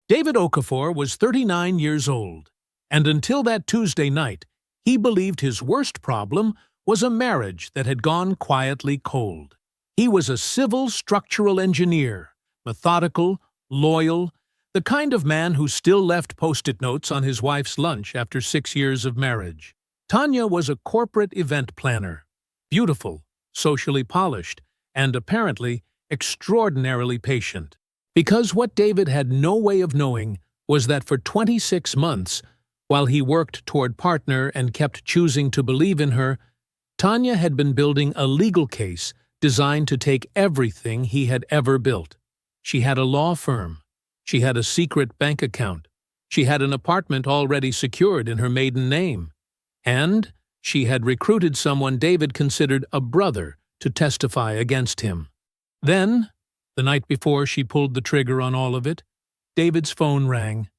David Okafor was 39 years old, and until that Tuesday night, he believed his worst problem was a marriage that had gone quietly cold. He was a civil structural engineer, methodical, loyal, the kind of man who still left post-it notes on his wife's lunch after 6 years of marriage. Tanya was a corporate event planner, beautiful, socially polished, and apparently extraordinarily patient. Because what David had no way of knowing was that for 26 months, while he worked toward partner and kept choosing to believe in her, Tanya had been building a legal case designed to take everything he had ever built. She had a law firm. She had a secret bank account. She had an apartment already secured in her maiden name. And she had recruited someone David considered a brother to testify against him. Then, the night before she pulled the trigger on all of it, David's phone rang.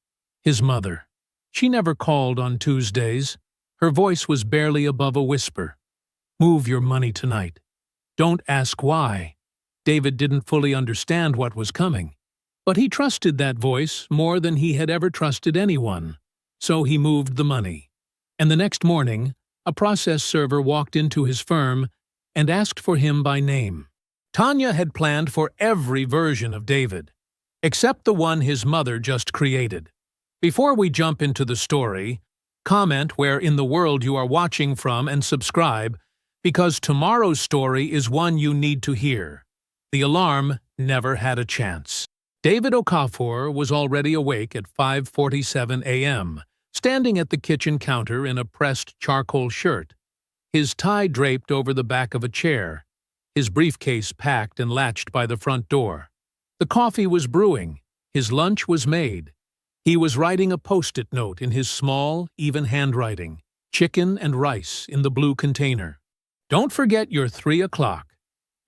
His mother. She never called on Tuesdays. Her voice was barely above a whisper. "Move your money tonight. Don't ask why." David didn't fully understand what was coming, but he trusted that voice more than he had ever trusted anyone. So he moved the money. And the next morning, a process server walked into his firm and asked for him by name. Tanya had planned for every version of David, except the one his mother just created. Before we jump into the story, comment where in the world you are watching from and subscribe, because tomorrow's story is one you need to hear. The alarm never had a chance. David Okafor was already awake at 5:47 a.m., standing at the kitchen counter in a pressed charcoal shirt, his tie draped over the back of a chair, his briefcase packed and latched by the front door. The coffee was brewing. His lunch was made. He was writing a post-it note in his small, even handwriting, chicken and rice in the blue container. "Don't forget your 3 o'clock,"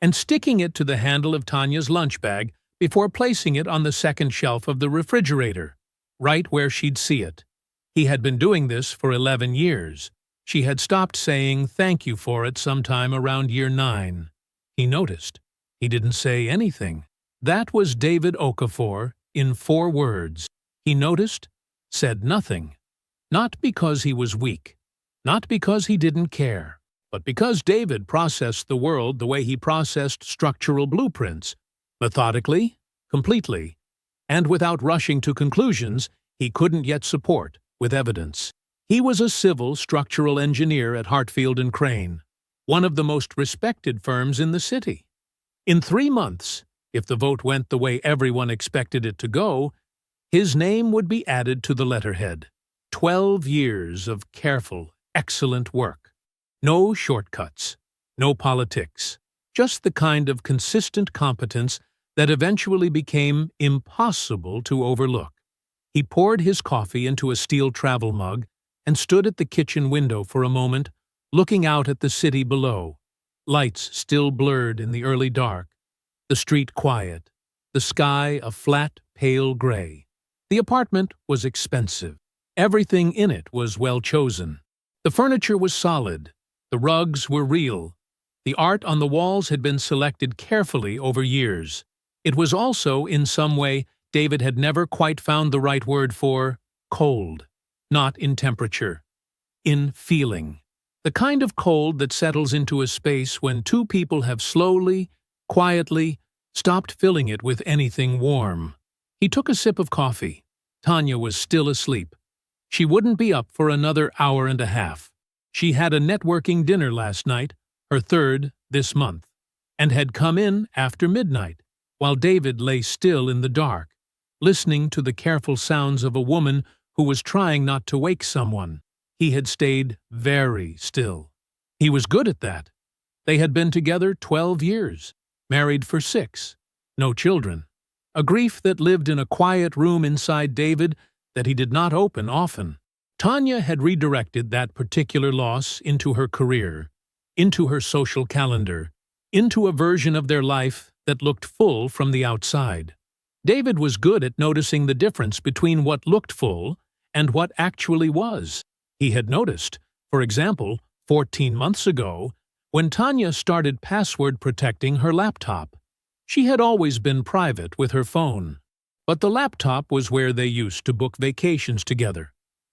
and sticking it to the handle of Tanya's lunch bag before placing it on the second shelf of the refrigerator, right where she'd see it. He had been doing this for 11 years. She had stopped saying thank you for it sometime around year 9. He noticed. He didn't say anything. That was David Okafor in 4 words. He noticed, said nothing. Not because he was weak. Not because he didn't care. But because David processed the world the way he processed structural blueprints. Methodically, completely, and without rushing to conclusions he couldn't yet support with evidence. He was a civil structural engineer at Hartfield & Crane, one of the most respected firms in the city. In 3 months, if the vote went the way everyone expected it to go, his name would be added to the letterhead. 12 years of careful, excellent work. No shortcuts, no politics, just the kind of consistent competence that eventually became impossible to overlook. He poured his coffee into a steel travel mug and stood at the kitchen window for a moment, looking out at the city below, lights still blurred in the early dark, the street quiet, the sky a flat, pale gray. The apartment was expensive. Everything in it was well chosen. The furniture was solid. The rugs were real. The art on the walls had been selected carefully over years. It was also, in some way, David had never quite found the right word for cold. Not in temperature. In feeling. The kind of cold that settles into a space when 2 people have slowly, quietly, stopped filling it with anything warm. He took a sip of coffee. Tanya was still asleep. She wouldn't be up for another hour and a half. She had a networking dinner last night, her 3rd this month, and had come in after midnight, while David lay still in the dark, listening to the careful sounds of a woman who was trying not to wake someone. He had stayed very still. He was good at that. They had been together 12 years, married for 6, no children. A grief that lived in a quiet room inside David that he did not open often. Tanya had redirected that particular loss into her career, into her social calendar, into a version of their life that looked full from the outside. David was good at noticing the difference between what looked full and what actually was. He had noticed, for example, 14 months ago, when Tanya started password protecting her laptop. She had always been private with her phone. But the laptop was where they used to book vacations together,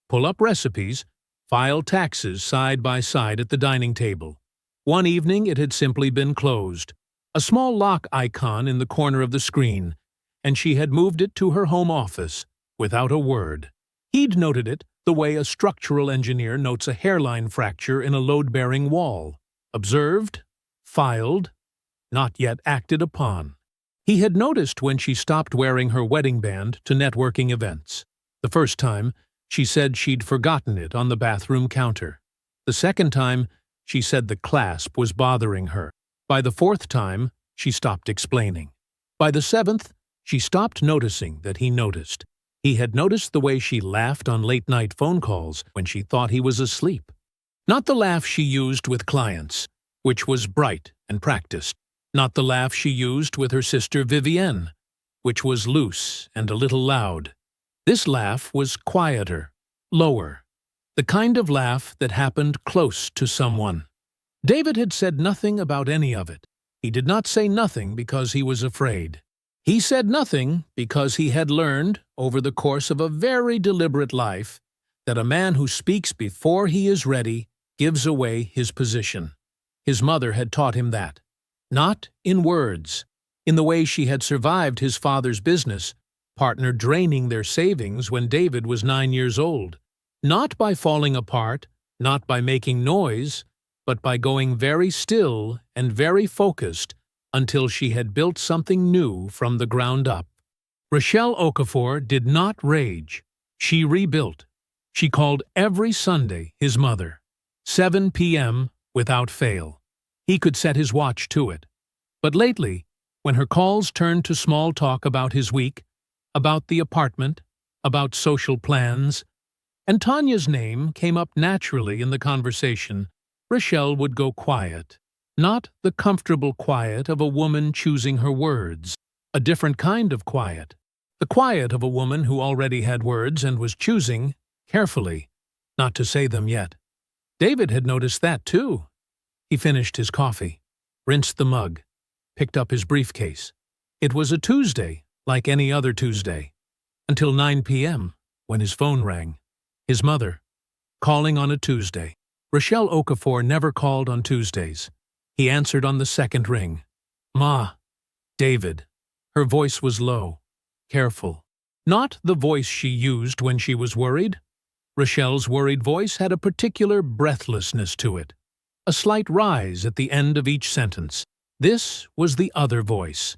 pull up recipes, file taxes side by side at the dining table. One evening it had simply been closed, a small lock icon in the corner of the screen, and she had moved it to her home office without a word. He'd noted it the way a structural engineer notes a hairline fracture in a load-bearing wall. Observed, filed, not yet acted upon. He had noticed when she stopped wearing her wedding band to networking events. The first time, she said she'd forgotten it on the bathroom counter. The second time, she said the clasp was bothering her. By the fourth time, she stopped explaining. By the seventh, she stopped noticing that he noticed. He had noticed the way she laughed on late-night phone calls when she thought he was asleep. Not the laugh she used with clients, which was bright and practiced. Not the laugh she used with her sister Vivienne, which was loose and a little loud. This laugh was quieter, lower, the kind of laugh that happened close to someone. David had said nothing about any of it. He did not say nothing because he was afraid. He said nothing because he had learned, over the course of a very deliberate life, that a man who speaks before he is ready gives away his position. His mother had taught him that. Not in words, in the way she had survived his father's business, partner draining their savings when David was 9 years old. Not by falling apart, not by making noise, but by going very still and very focused until she had built something new from the ground up. Rochelle Okafor did not rage. She rebuilt. She called every Sunday his mother. 7 p.m. without fail. He could set his watch to it. But lately, when her calls turned to small talk about his week, about the apartment, about social plans, and Tanya's name came up naturally in the conversation, Rochelle would go quiet. Not the comfortable quiet of a woman choosing her words. A different kind of quiet. The quiet of a woman who already had words and was choosing, carefully, not to say them yet. David had noticed that too. He finished his coffee, rinsed the mug, picked up his briefcase. It was a Tuesday, like any other Tuesday, until 9 p.m., when his phone rang. His mother, calling on a Tuesday. Rochelle Okafor never called on Tuesdays. He answered on the second ring. "Ma." "David." Her voice was low, careful. Not the voice she used when she was worried. Rochelle's worried voice had a particular breathlessness to it, a slight rise at the end of each sentence. This was the other voice,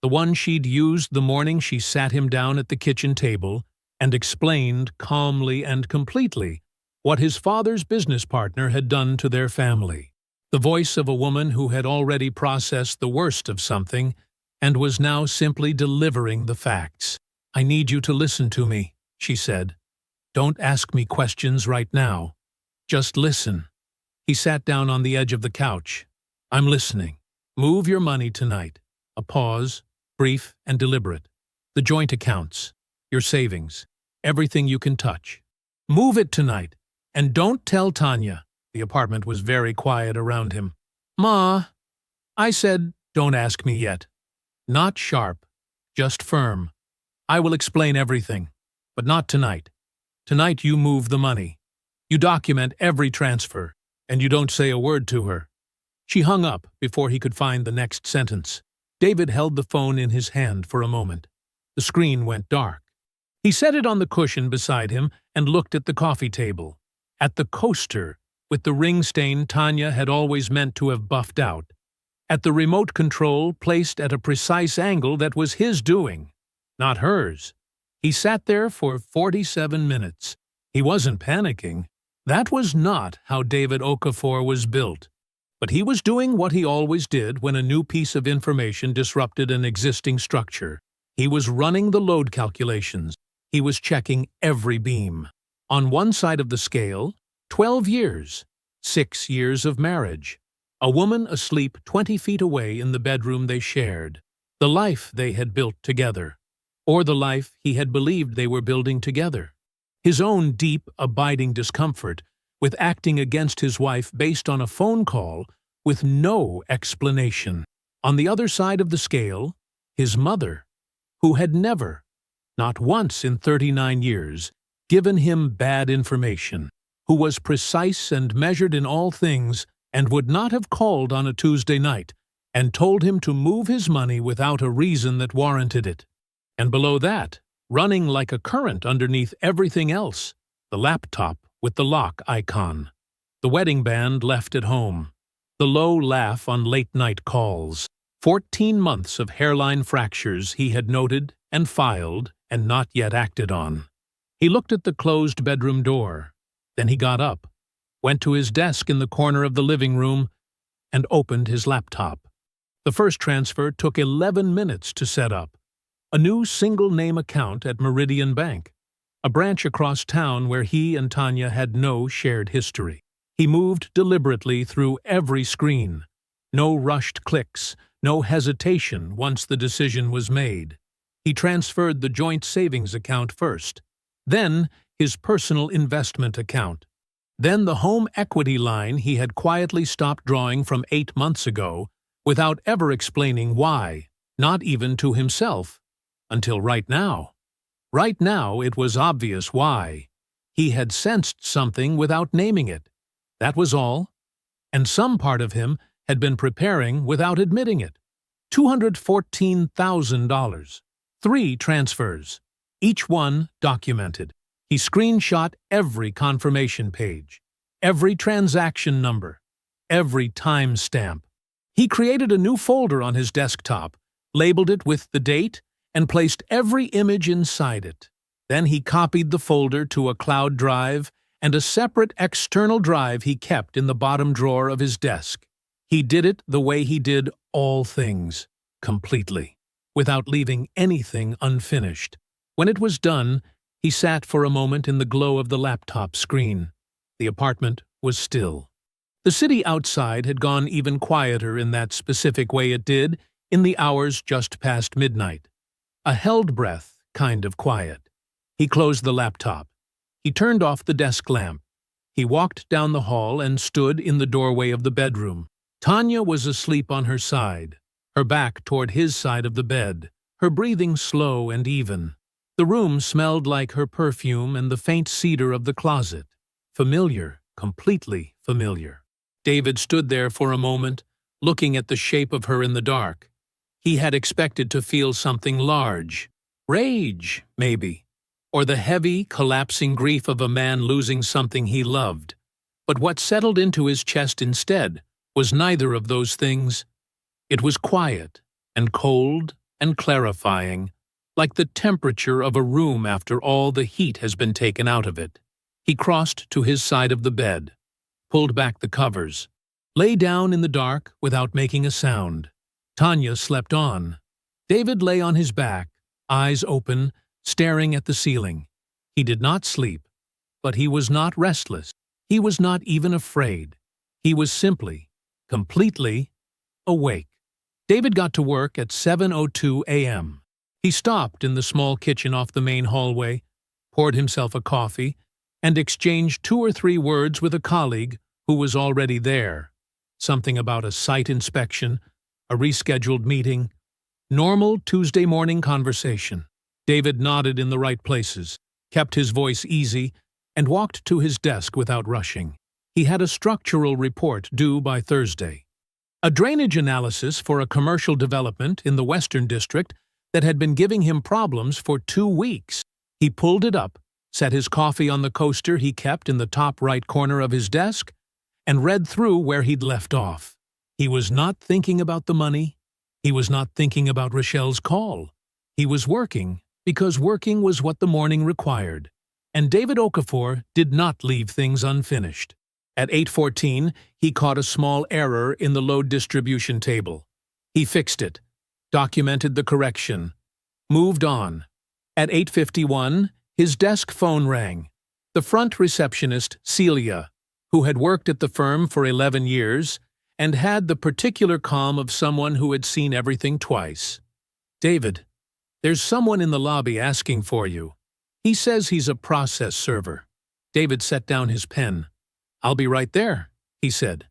the one she'd used the morning she sat him down at the kitchen table and explained calmly and completely what his father's business partner had done to their family. The voice of a woman who had already processed the worst of something and was now simply delivering the facts. "I need you to listen to me," she said. "Don't ask me questions right now. Just listen." He sat down on the edge of the couch. "I'm listening. Move your money tonight." A pause, brief and deliberate. "The joint accounts, your savings, everything you can touch. Move it tonight, and don't tell Tanya." The apartment was very quiet around him. "Ma," I said, "don't ask me yet." Not sharp, just firm. "I will explain everything, but not tonight. Tonight you move the money. You document every transfer, and you don't say a word to her." She hung up before he could find the next sentence. David held the phone in his hand for a moment. The screen went dark. He set it on the cushion beside him and looked at the coffee table, at the coaster with the ring stain Tanya had always meant to have buffed out, at the remote control placed at a precise angle that was his doing, not hers. He sat there for 47 minutes. He wasn't panicking. That was not how David Okafor was built. But he was doing what he always did when a new piece of information disrupted an existing structure. He was running the load calculations. He was checking every beam. On one side of the scale, 12 years, 6 years of marriage, a woman asleep 20 feet away in the bedroom they shared, the life they had built together, or the life he had believed they were building together. His own deep, abiding discomfort with acting against his wife based on a phone call with no explanation. On the other side of the scale, his mother, who had never, not once in 39 years, given him bad information, who was precise and measured in all things, and would not have called on a Tuesday night, and told him to move his money without a reason that warranted it. And below that, running like a current underneath everything else, the laptop with the lock icon, the wedding band left at home, the low laugh on late-night calls, 14 months of hairline fractures he had noted and filed and not yet acted on. He looked at the closed bedroom door. Then he got up, went to his desk in the corner of the living room, and opened his laptop. The first transfer took 11 minutes to set up. A new single-name account at Meridian Bank, a branch across town where he and Tanya had no shared history. He moved deliberately through every screen. No rushed clicks, no hesitation once the decision was made. He transferred the joint savings account first, then his personal investment account, then the home equity line he had quietly stopped drawing from 8 months ago without ever explaining why, not even to himself, until right now. Right now it was obvious why. He had sensed something without naming it. That was all. And some part of him had been preparing without admitting it. $214,000. 3 transfers, each one documented. He screenshot every confirmation page, every transaction number, every timestamp. He created a new folder on his desktop, labeled it with the date, and placed every image inside it. Then he copied the folder to a cloud drive and a separate external drive he kept in the bottom drawer of his desk. He did it the way he did all things, completely, without leaving anything unfinished. When it was done, he sat for a moment in the glow of the laptop screen. The apartment was still. The city outside had gone even quieter in that specific way it did in the hours just past midnight. A held breath kind of quiet. He closed the laptop. He turned off the desk lamp. He walked down the hall and stood in the doorway of the bedroom. Tanya was asleep on her side, her back toward his side of the bed, her breathing slow and even. The room smelled like her perfume and the faint cedar of the closet. Familiar, completely familiar. David stood there for a moment, looking at the shape of her in the dark. He had expected to feel something large. Rage, maybe. Or the heavy, collapsing grief of a man losing something he loved. But what settled into his chest instead was neither of those things. It was quiet and cold and clarifying, like the temperature of a room after all the heat has been taken out of it. He crossed to his side of the bed, pulled back the covers, lay down in the dark without making a sound. Tanya slept on. David lay on his back, eyes open, staring at the ceiling. He did not sleep, but he was not restless. He was not even afraid. He was simply, completely awake. David got to work at 7:02 a.m. He stopped in the small kitchen off the main hallway, poured himself a coffee, and exchanged 2 or 3 words with a colleague who was already there. Something about a site inspection, a rescheduled meeting, normal Tuesday morning conversation. David nodded in the right places, kept his voice easy, and walked to his desk without rushing. He had a structural report due by Thursday. A drainage analysis for a commercial development in the Western District that had been giving him problems for 2 weeks. He pulled it up, set his coffee on the coaster he kept in the top right corner of his desk, and read through where he'd left off. He was not thinking about the money. He was not thinking about Rochelle's call. He was working because working was what the morning required. And David Okafor did not leave things unfinished. At 8:14, he caught a small error in the load distribution table. He fixed it, documented the correction, moved on. At 8:51, his desk phone rang. The front receptionist, Celia, who had worked at the firm for 11 years and had the particular calm of someone who had seen everything twice. "David, there's someone in the lobby asking for you. He says he's a process server." David set down his pen. "I'll be right there," he said.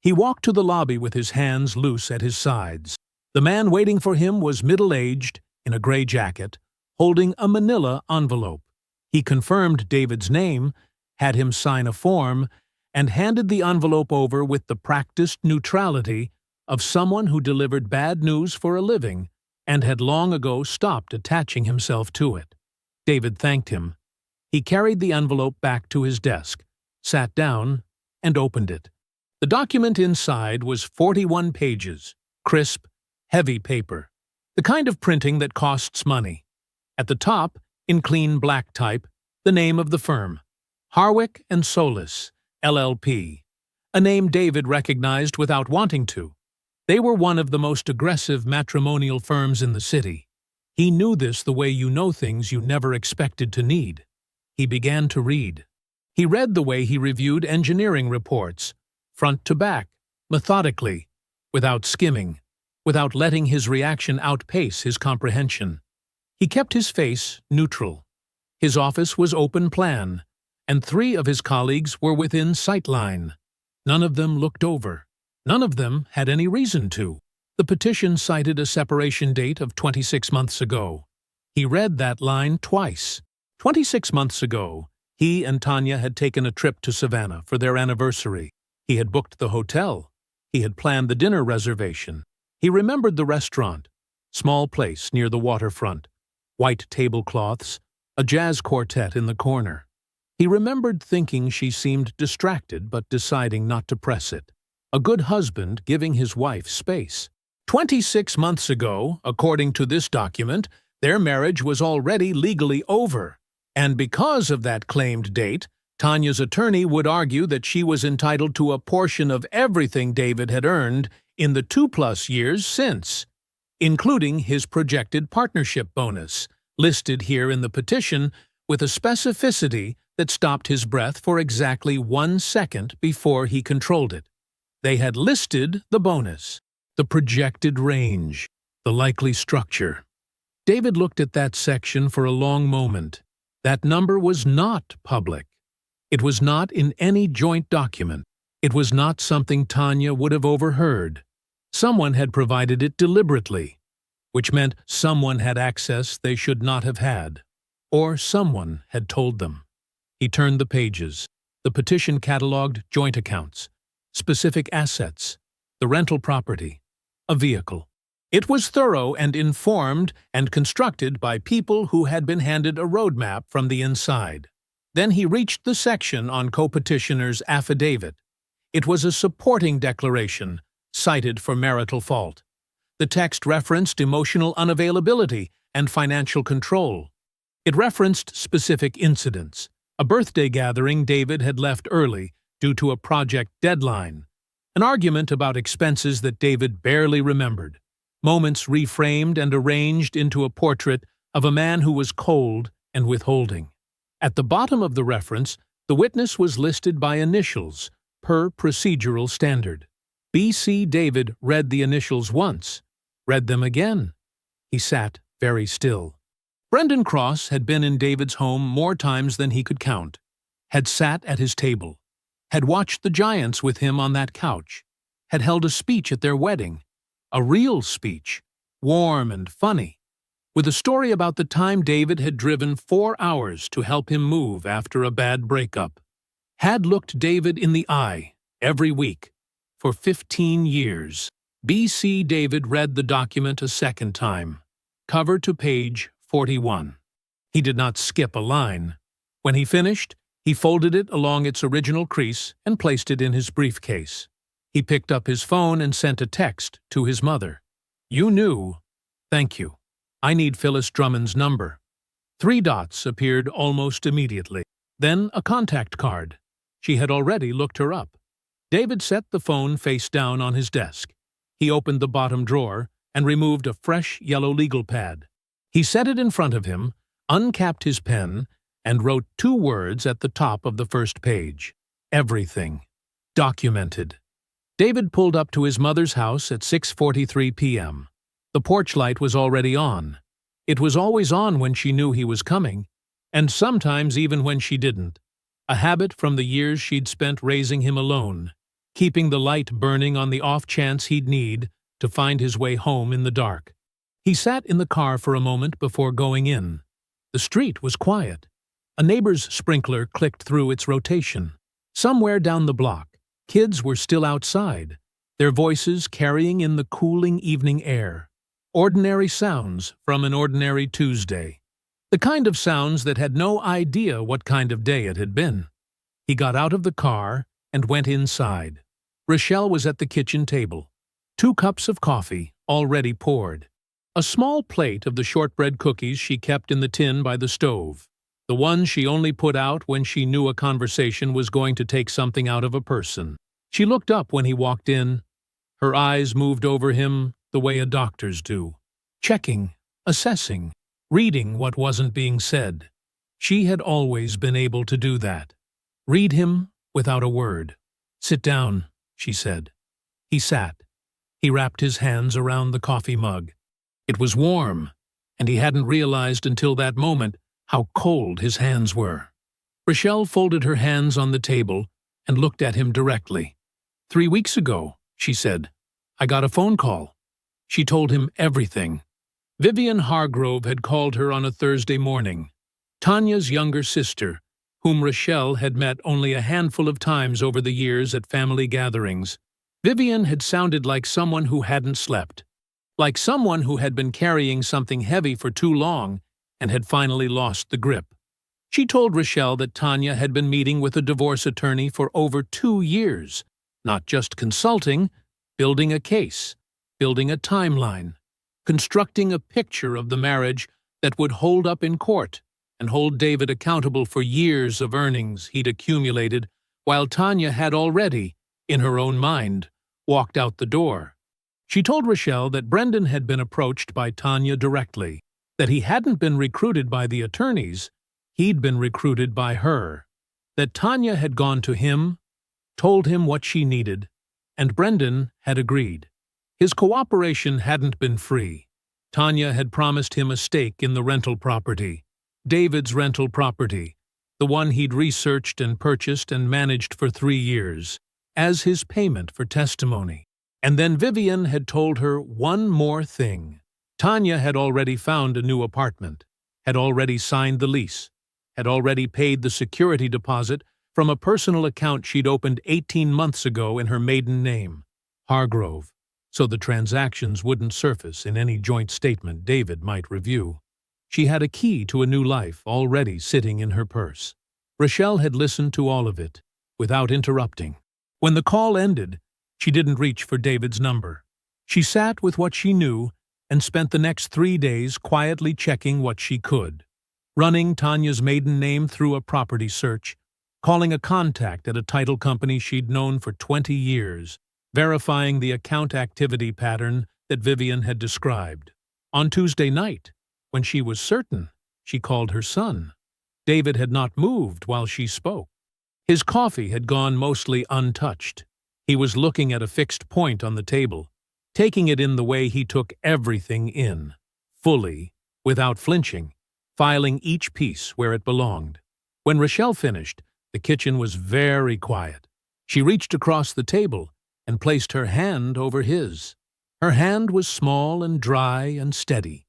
He walked to the lobby with his hands loose at his sides. The man waiting for him was middle-aged, in a gray jacket, holding a manila envelope. He confirmed David's name, had him sign a form, and handed the envelope over with the practiced neutrality of someone who delivered bad news for a living and had long ago stopped attaching himself to it. David thanked him. He carried the envelope back to his desk, sat down, and opened it. The document inside was 41 pages, crisp, heavy paper, the kind of printing that costs money. At the top, in clean black type, the name of the firm, Harwick and Solis, LLP, a name David recognized without wanting to. They were one of the most aggressive matrimonial firms in the city. He knew this the way you know things you never expected to need. He began to read. He read the way he reviewed engineering reports, front to back, methodically, without skimming, without letting his reaction outpace his comprehension. He kept his face neutral. His office was open plan, and 3 of his colleagues were within sightline. None of them looked over. None of them had any reason to. The petition cited a separation date of 26 months ago. He read that line twice. 26 months ago, he and Tanya had taken a trip to Savannah for their anniversary. He had booked the hotel. He had planned the dinner reservation. He remembered the restaurant, small place near the waterfront, white tablecloths, a jazz quartet in the corner. He remembered thinking she seemed distracted but deciding not to press it. A good husband giving his wife space. 26 months ago, according to this document, their marriage was already legally over. And because of that claimed date, Tanya's attorney would argue that she was entitled to a portion of everything David had earned in the 2+ years since, including his projected partnership bonus, listed here in the petition with a specificity that stopped his breath for exactly 1 second before he controlled it. They had listed the bonus, the projected range, the likely structure. David looked at that section for a long moment. That number was not public. It was not in any joint document. It was not something Tanya would have overheard. Someone had provided it deliberately, which meant someone had access they should not have had, or someone had told them. He turned the pages. The petition cataloged joint accounts, specific assets, the rental property, a vehicle. It was thorough and informed and constructed by people who had been handed a roadmap from the inside. Then he reached the section on co-petitioner's affidavit. It was a supporting declaration, cited for marital fault. The text referenced emotional unavailability and financial control. It referenced specific incidents, a birthday gathering David had left early due to a project deadline, an argument about expenses that David barely remembered, moments reframed and arranged into a portrait of a man who was cold and withholding. At the bottom of the reference, the witness was listed by initials, per procedural standard. B.C. David read the initials once, read them again. He sat very still. Brendan Cross had been in David's home more times than he could count, had sat at his table, had watched the Giants with him on that couch, had held a speech at their wedding, a real speech, warm and funny, with a story about the time David had driven 4 hours to help him move after a bad breakup, had looked David in the eye every week for 15 years. B.C. David read the document a second time, cover to page 41. He did not skip a line. When he finished, he folded it along its original crease and placed it in his briefcase. He picked up his phone and sent a text to his mother. "You knew. Thank you. I need Phyllis Drummond's number." 3 dots appeared almost immediately. Then a contact card. She had already looked her up. David set the phone face down on his desk. He opened the bottom drawer and removed a fresh yellow legal pad. He set it in front of him, uncapped his pen, and wrote 2 words at the top of the first page. Everything. Documented. David pulled up to his mother's house at 6:43 p.m. The porch light was already on. It was always on when she knew he was coming, and sometimes even when she didn't. A habit from the years she'd spent raising him alone, keeping the light burning on the off chance he'd need to find his way home in the dark. He sat in the car for a moment before going in. The street was quiet. A neighbor's sprinkler clicked through its rotation. Somewhere down the block, kids were still outside, their voices carrying in the cooling evening air. Ordinary sounds from an ordinary Tuesday. The kind of sounds that had no idea what kind of day it had been. He got out of the car and went inside. Rochelle was at the kitchen table. 2 cups of coffee, already poured. A small plate of the shortbread cookies she kept in the tin by the stove. The ones she only put out when she knew a conversation was going to take something out of a person. She looked up when he walked in. Her eyes moved over him the way a doctor's do. Checking, assessing, reading what wasn't being said. She had always been able to do that. Read him without a word. "Sit down," she said. He sat. He wrapped his hands around the coffee mug. It was warm, and he hadn't realized until that moment how cold his hands were. Rochelle folded her hands on the table and looked at him directly. 3 weeks ago, she said, I got a phone call. She told him everything. Vivian Hargrove had called her on a Thursday morning. Tanya's younger sister, whom Rochelle had met only a handful of times over the years at family gatherings. Vivian had sounded like someone who hadn't slept, like someone who had been carrying something heavy for too long and had finally lost the grip. She told Rochelle that Tanya had been meeting with a divorce attorney for over 2 years, not just consulting, building a case, building a timeline, constructing a picture of the marriage that would hold up in court and hold David accountable for years of earnings he'd accumulated, while Tanya had already, in her own mind, walked out the door. She told Rochelle that Brendan had been approached by Tanya directly, that he hadn't been recruited by the attorneys, he'd been recruited by her, that Tanya had gone to him, told him what she needed, and Brendan had agreed. His cooperation hadn't been free. Tanya had promised him a stake in the rental property, David's rental property, the one he'd researched and purchased and managed for 3 years, as his payment for testimony. And then Vivian had told her one more thing. Tanya had already found a new apartment, had already signed the lease, had already paid the security deposit from a personal account she'd opened 18 months ago in her maiden name, Hargrove, so the transactions wouldn't surface in any joint statement David might review. She had a key to a new life already sitting in her purse. Rochelle had listened to all of it, without interrupting. When the call ended, she didn't reach for David's number. She sat with what she knew and spent the next 3 days quietly checking what she could, running Tanya's maiden name through a property search, calling a contact at a title company she'd known for 20 years, verifying the account activity pattern that Vivian had described. On Tuesday night, when she was certain, she called her son. David had not moved while she spoke. His coffee had gone mostly untouched. He was looking at a fixed point on the table, taking it in the way he took everything in, fully, without flinching, filing each piece where it belonged. When Rochelle finished, the kitchen was very quiet. She reached across the table and placed her hand over his. Her hand was small and dry and steady,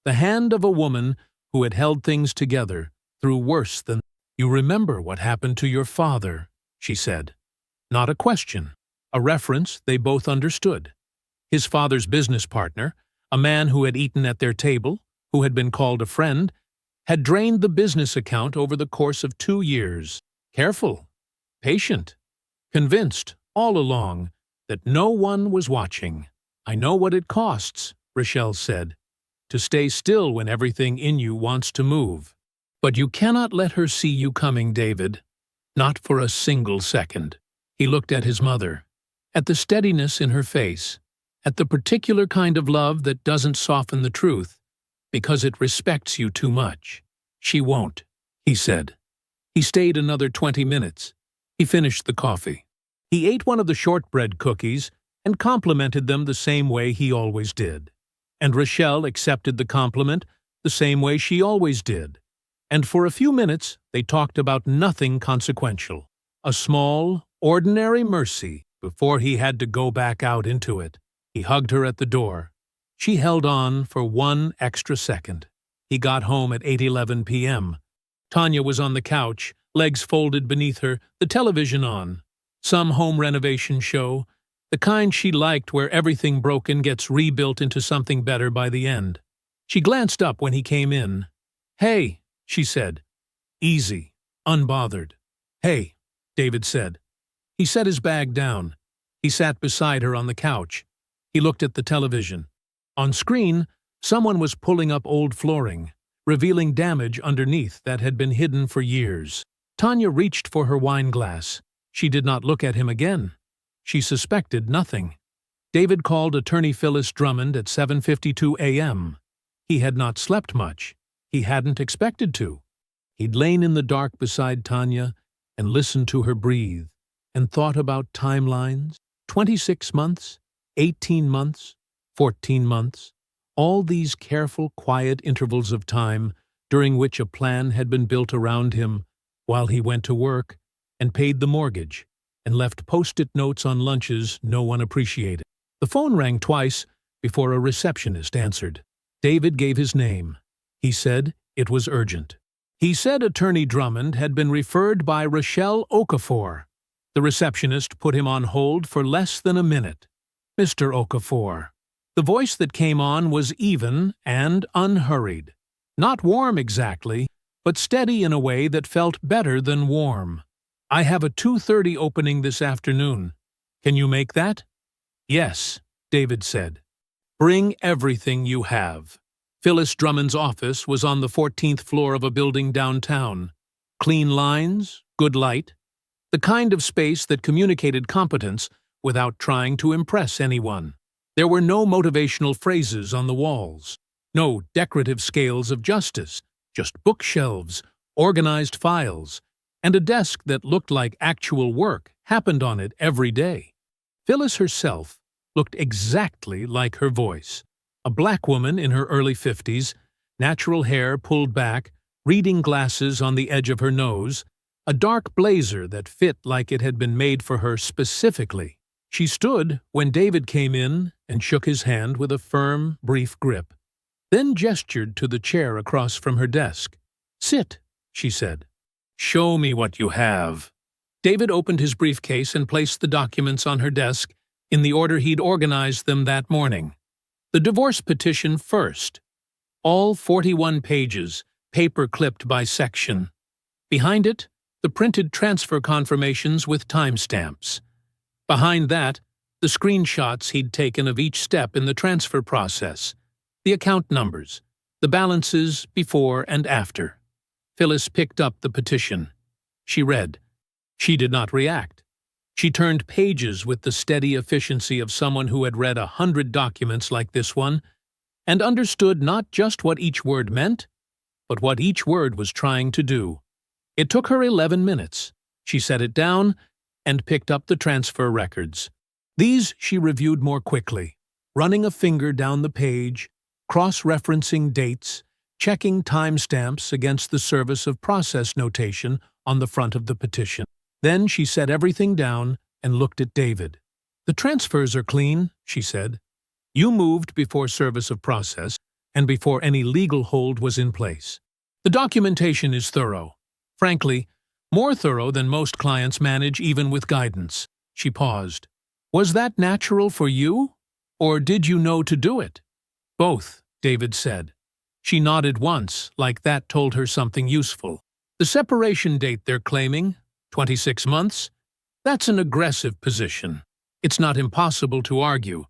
the hand of a woman who had held things together through worse than. You remember what happened to your father, she said. Not a question, a reference they both understood. His father's business partner, a man who had eaten at their table, who had been called a friend, had drained the business account over the course of 2 years. Careful, patient, convinced all along that no one was watching. I know what it costs, Rochelle said, to stay still when everything in you wants to move. But you cannot let her see you coming, David. Not for a single second. He looked at his mother, at the steadiness in her face, at the particular kind of love that doesn't soften the truth, because it respects you too much. She won't, he said. He stayed another 20 minutes. He finished the coffee. He ate one of the shortbread cookies and complimented them the same way he always did. And Rochelle accepted the compliment the same way she always did. And for a few minutes they talked about nothing consequential, a small, ordinary mercy before he had to go back out into it. He hugged her at the door. She held on for 1 extra second. He got home at 8:11 p.m. Tanya was on the couch, legs folded beneath her, the television on. Some home renovation show, the kind she liked where everything broken gets rebuilt into something better by the end. She glanced up when he came in. "Hey," she said. Easy, unbothered. "Hey," David said. He set his bag down. He sat beside her on the couch. He looked at the television. On screen, someone was pulling up old flooring, revealing damage underneath that had been hidden for years. Tanya reached for her wine glass. She did not look at him again. She suspected nothing. David called attorney Phyllis Drummond at 7:52 a.m. He had not slept much. He hadn't expected to. He'd lain in the dark beside Tanya and listened to her breathe and thought about timelines, 26 months, 18 months, 14 months, all these careful, quiet intervals of time during which a plan had been built around him while he went to work and paid the mortgage and left post-it notes on lunches no one appreciated. The phone rang twice before a receptionist answered. David gave his name. He said it was urgent. He said attorney Drummond had been referred by Rochelle Okafor. The receptionist put him on hold for less than a minute. "Mr. Okafor." The voice that came on was even and unhurried. Not warm exactly, but steady in a way that felt better than warm. "I have a 2:30 opening this afternoon. Can you make that?" "Yes," David said. "Bring everything you have." Phyllis Drummond's office was on the 14th floor of a building downtown. Clean lines, good light, the kind of space that communicated competence without trying to impress anyone. There were no motivational phrases on the walls, no decorative scales of justice, just bookshelves, organized files, and a desk that looked like actual work happened on it every day. Phyllis herself looked exactly like her voice. A black woman in her early 50s, natural hair pulled back, reading glasses on the edge of her nose, a dark blazer that fit like it had been made for her specifically. She stood when David came in and shook his hand with a firm, brief grip, then gestured to the chair across from her desk. "Sit," she said. "Show me what you have." David opened his briefcase and placed the documents on her desk in the order he'd organized them that morning. The divorce petition first. All 41 pages, paper-clipped by section. Behind it, the printed transfer confirmations with timestamps. Behind that, the screenshots he'd taken of each step in the transfer process, the account numbers, the balances before and after. Phyllis picked up the petition. She read. She did not react. She turned pages with the steady efficiency of someone who had read 100 documents like this one and understood not just what each word meant, but what each word was trying to do. It took her 11 minutes. She set it down and picked up the transfer records. These she reviewed more quickly, running a finger down the page, cross-referencing dates, checking timestamps against the service of process notation on the front of the petition. Then she set everything down and looked at David. "The transfers are clean," she said. "You moved before service of process and before any legal hold was in place. The documentation is thorough. Frankly, more thorough than most clients manage even with guidance." She paused. "Was that natural for you? Or did you know to do it?" "Both," David said. She nodded once, like that told her something useful. "The separation date they're claiming, 26 months, that's an aggressive position. It's not impossible to argue,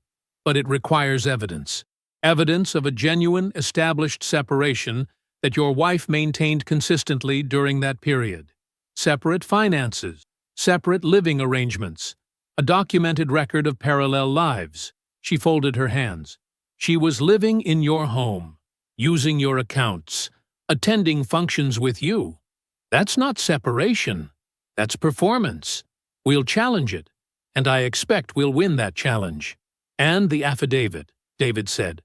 but it requires evidence. Evidence of a genuine, established separation that your wife maintained consistently during that period. Separate finances, separate living arrangements, a documented record of parallel lives." She folded her hands. "She was living in your home, using your accounts, attending functions with you. That's not separation. That's performance. We'll challenge it, and I expect we'll win that challenge." "And the affidavit," David said.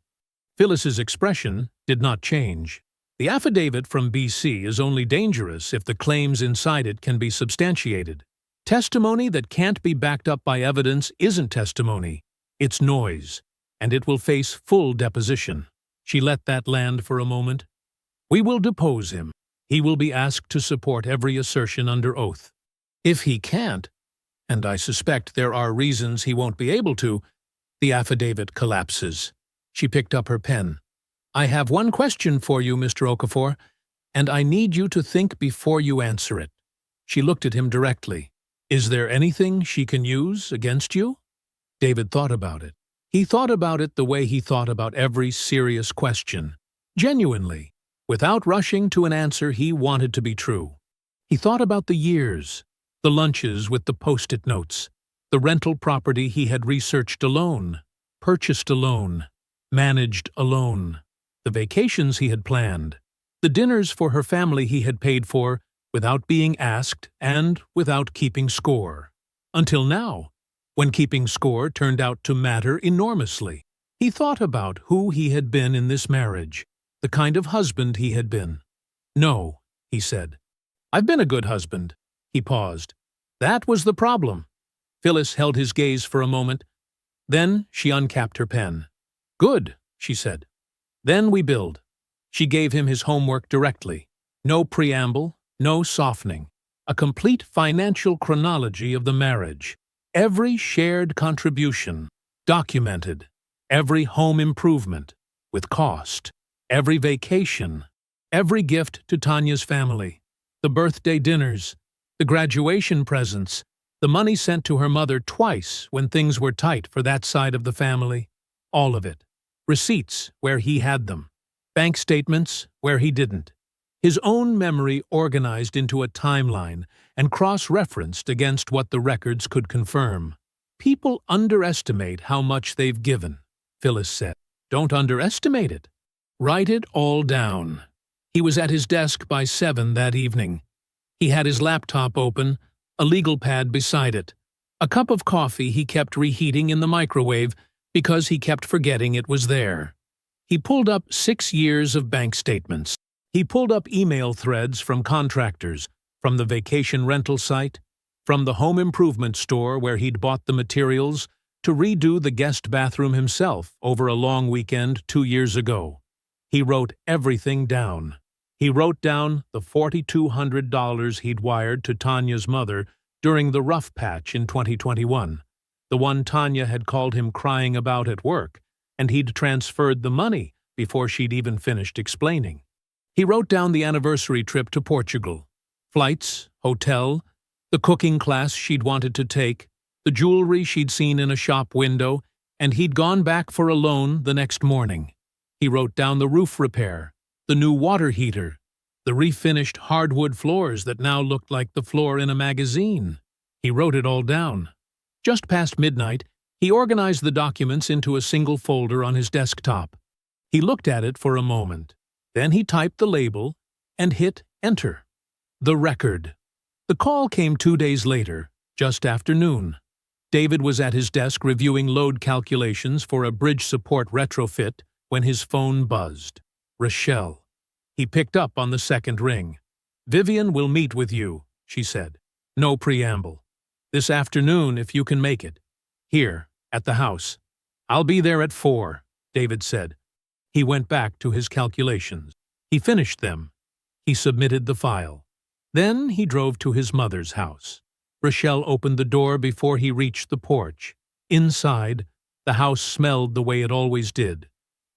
Phyllis's expression did not change. "The affidavit from BC is only dangerous if the claims inside it can be substantiated. Testimony that can't be backed up by evidence isn't testimony. It's noise, and it will face full deposition." She let that land for a moment. We will depose him. He will be asked to support every assertion under oath. If he can't, and I suspect there are reasons he won't be able to, the affidavit collapses. She picked up her pen. I have one question for you, Mr. Okafor, and I need you to think before you answer it. She looked at him directly. Is there anything she can use against you? David thought about it. He thought about it the way he thought about every serious question. Genuinely, without rushing to an answer he wanted to be true. He thought about the years, the lunches with the post-it notes, the rental property he had researched alone, purchased alone, managed alone, the vacations he had planned, the dinners for her family he had paid for without being asked and without keeping score. Until now, when keeping score turned out to matter enormously. He thought about who he had been in this marriage, the kind of husband he had been. No, he said. I've been a good husband. He paused. That was the problem. Phyllis held his gaze for a moment. Then she uncapped her pen. Good, she said. Then we build. She gave him his homework directly. No preamble, no softening. A complete financial chronology of the marriage. Every shared contribution, documented. Every home improvement, with cost. Every vacation. Every gift to Tanya's family. The birthday dinners. The graduation presents. The money sent to her mother twice when things were tight for that side of the family. All of it. Receipts where he had them. Bank statements where he didn't. His own memory organized into a timeline and cross-referenced against what the records could confirm. People underestimate how much they've given, Phyllis said. Don't underestimate it. Write it all down. He was at his desk by 7 that evening. He had his laptop open, a legal pad beside it. A cup of coffee he kept reheating in the microwave because he kept forgetting it was there. He pulled up 6 years of bank statements. He pulled up email threads from contractors, from the vacation rental site, from the home improvement store where he'd bought the materials to redo the guest bathroom himself over a long weekend 2 years ago. He wrote everything down. He wrote down the $4,200 he'd wired to Tanya's mother during the rough patch in 2021, the one Tanya had called him crying about at work, and he'd transferred the money before she'd even finished explaining. He wrote down the anniversary trip to Portugal, flights, hotel, the cooking class she'd wanted to take, the jewelry she'd seen in a shop window, and he'd gone back for a loan the next morning. He wrote down the roof repair, the new water heater, the refinished hardwood floors that now looked like the floor in a magazine. He wrote it all down. Just past midnight, he organized the documents into a single folder on his desktop. He looked at it for a moment. Then he typed the label and hit enter. The record. The call came 2 days later, just after noon. David was at his desk reviewing load calculations for a bridge support retrofit when his phone buzzed. Rochelle. He picked up on the second ring. Vivian will meet with you, she said. No preamble. This afternoon, if you can make it. Here, at the house. I'll be there at 4, David said. He went back to his calculations. He finished them. He submitted the file. Then he drove to his mother's house. Rochelle opened the door before he reached the porch. Inside, the house smelled the way it always did.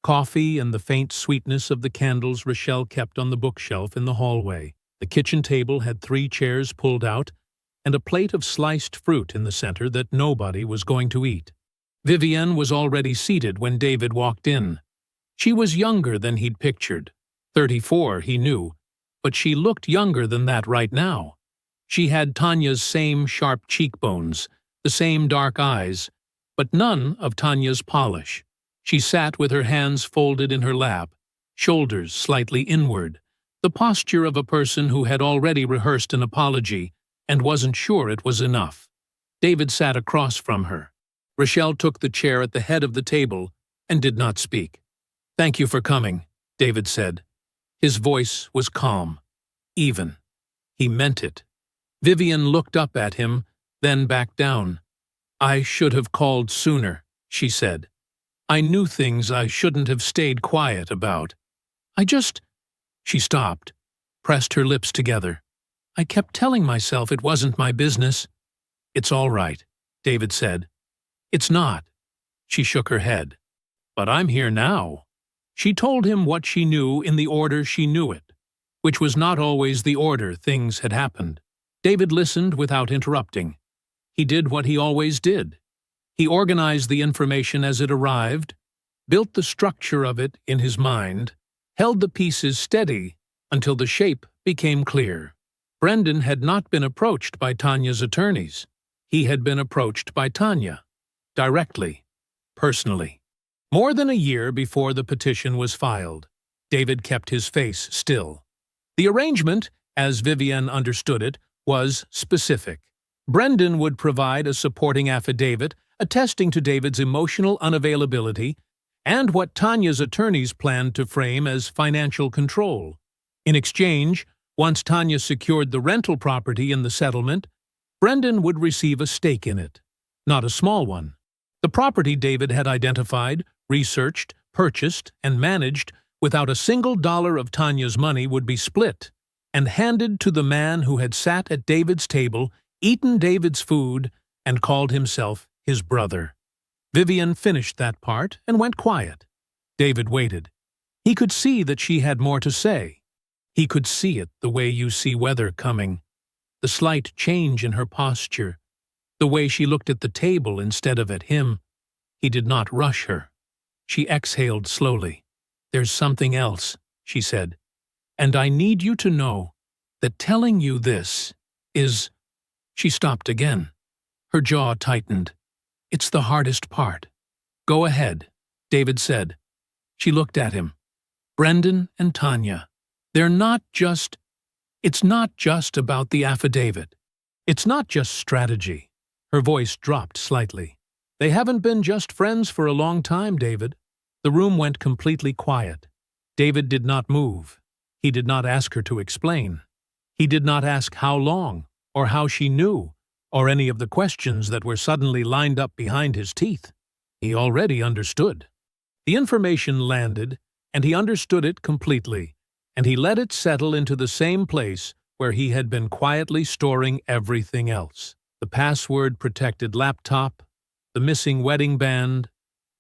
Coffee and the faint sweetness of the candles Rochelle kept on the bookshelf in the hallway. The kitchen table had 3 chairs pulled out and a plate of sliced fruit in the center that nobody was going to eat. Vivienne was already seated when David walked in. She was younger than he'd pictured. 34, he knew, but she looked younger than that right now. She had Tanya's same sharp cheekbones, the same dark eyes, but none of Tanya's polish. She sat with her hands folded in her lap, shoulders slightly inward, the posture of a person who had already rehearsed an apology and wasn't sure it was enough. David sat across from her. Rochelle took the chair at the head of the table and did not speak. "Thank you for coming," David said. His voice was calm, even. He meant it. Vivian looked up at him, then back down. "I should have called sooner," she said. "I knew things I shouldn't have stayed quiet about. I just..." She stopped, pressed her lips together. I kept telling myself it wasn't my business. It's all right, David said. It's not. She shook her head. But I'm here now. She told him what she knew in the order she knew it, which was not always the order things had happened. David listened without interrupting. He did what he always did. He organized the information as it arrived, built the structure of it in his mind, held the pieces steady until the shape became clear. Brendan had not been approached by Tanya's attorneys. He had been approached by Tanya, directly, personally. More than a year before the petition was filed, David kept his face still. The arrangement, as Vivienne understood it, was specific. Brendan would provide a supporting affidavit attesting to David's emotional unavailability and what Tanya's attorneys planned to frame as financial control. In exchange, once Tanya secured the rental property in the settlement, Brendan would receive a stake in it, not a small one. The property David had identified, researched, purchased, and managed without a single dollar of Tanya's money would be split and handed to the man who had sat at David's table, eaten David's food, and called himself his brother. Vivienne finished that part and went quiet. David waited. He could see that she had more to say. He could see it the way you see weather coming, the slight change in her posture, the way she looked at the table instead of at him. He did not rush her. She exhaled slowly. There's something else, she said, and I need you to know that telling you this is... She stopped again. Her jaw tightened. It's the hardest part. Go ahead, David said. She looked at him. Brendan and Tanya. They're not just... It's not just about the affidavit. It's not just strategy. Her voice dropped slightly. They haven't been just friends for a long time, David. The room went completely quiet. David did not move. He did not ask her to explain. He did not ask how long, or how she knew, or any of the questions that were suddenly lined up behind his teeth. He already understood. The information landed, and he understood it completely, and he let it settle into the same place where he had been quietly storing everything else. The password-protected laptop, the missing wedding band,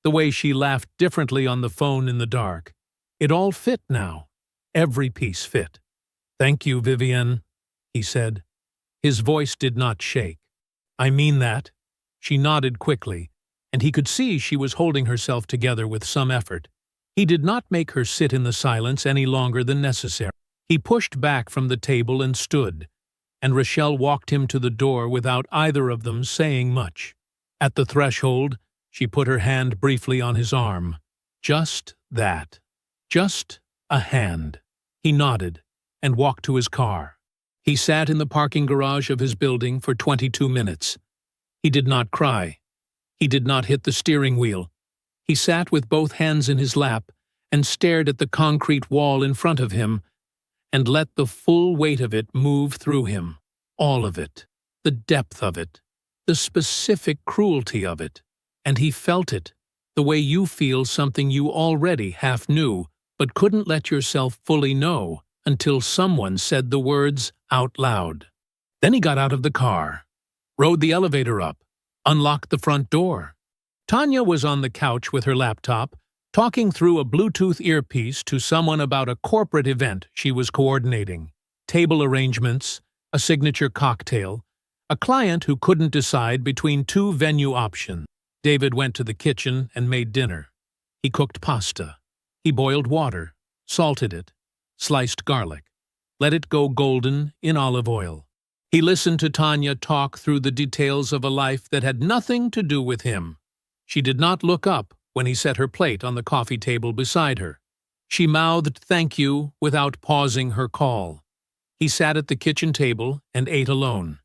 the way she laughed differently on the phone in the dark. It all fit now. Every piece fit. Thank you, Vivienne, he said. His voice did not shake. I mean that. She nodded quickly, and he could see she was holding herself together with some effort. He did not make her sit in the silence any longer than necessary. He pushed back from the table and stood, and Rochelle walked him to the door without either of them saying much. At the threshold, she put her hand briefly on his arm. Just that. Just a hand. He nodded and walked to his car. He sat in the parking garage of his building for 22 minutes. He did not cry. He did not hit the steering wheel. He sat with both hands in his lap and stared at the concrete wall in front of him and let the full weight of it move through him. All of it. The depth of it. The specific cruelty of it. And he felt it, the way you feel something you already half knew but couldn't let yourself fully know until someone said the words out loud. Then he got out of the car, rode the elevator up, unlocked the front door. Tanya was on the couch with her laptop, talking through a Bluetooth earpiece to someone about a corporate event she was coordinating. Table arrangements, a signature cocktail, a client who couldn't decide between two venue options. David went to the kitchen and made dinner. He cooked pasta. He boiled water, salted it, sliced garlic, let it go golden in olive oil. He listened to Tanya talk through the details of a life that had nothing to do with him. She did not look up when he set her plate on the coffee table beside her. She mouthed thank you without pausing her call. He sat at the kitchen table and ate alone.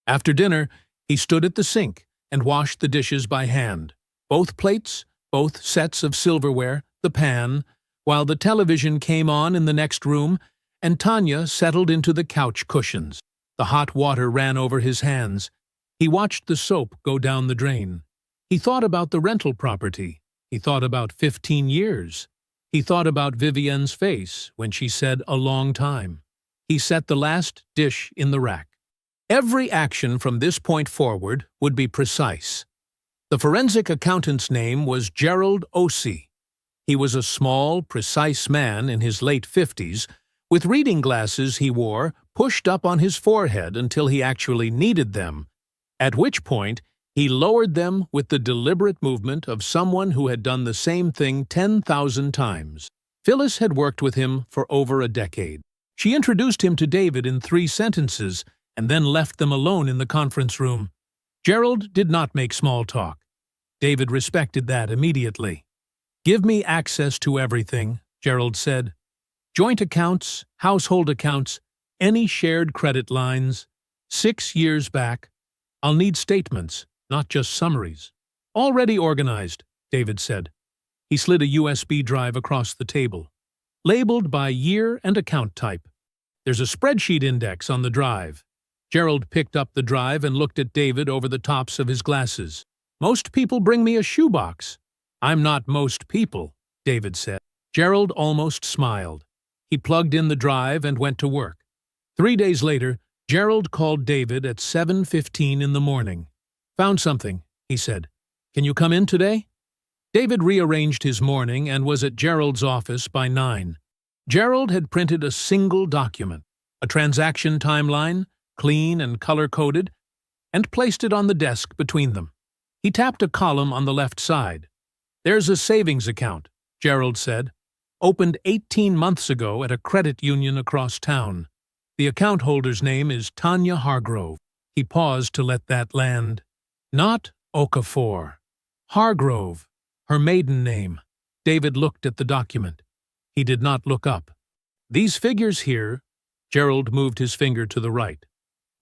After dinner, he stood at the sink and washed the dishes by hand. Both plates, both sets of silverware, the pan, while the television came on in the next room, and Tanya settled into the couch cushions. The hot water ran over his hands. He watched the soap go down the drain. He thought about the rental property. He thought about 15 years. He thought about Vivienne's face when she said a long time. He set the last dish in the rack. Every action from this point forward would be precise. The forensic accountant's name was Gerald Ossie. He was a small, precise man in his late 50s, with reading glasses he wore pushed up on his forehead until he actually needed them, at which point he lowered them with the deliberate movement of someone who had done the same thing 10,000 times. Phyllis had worked with him for over a decade. She introduced him to David in 3 sentences and then left them alone in the conference room. Gerald did not make small talk. David respected that immediately. "Give me access to everything," Gerald said. "Joint accounts, household accounts, any shared credit lines. 6 years back. I'll need statements, not just summaries." "Already organized," David said. He slid a USB drive across the table. "Labeled by year and account type. There's a spreadsheet index on the drive." Gerald picked up the drive and looked at David over the tops of his glasses. "Most people bring me a shoebox." "I'm not most people," David said. Gerald almost smiled. He plugged in the drive and went to work. 3 days later, Gerald called David at 7:15 in the morning. "Found something," he said. "Can you come in today?" David rearranged his morning and was at Gerald's office by 9. Gerald had printed a single document, a transaction timeline, clean and color-coded, and placed it on the desk between them. He tapped a column on the left side. "There's a savings account," Gerald said. "Opened 18 months ago at a credit union across town. The account holder's name is Tanya Hargrove." He paused to let that land. "Not Okafor. Hargrove, her maiden name." David looked at the document. He did not look up. "These figures here," Gerald moved his finger to the right,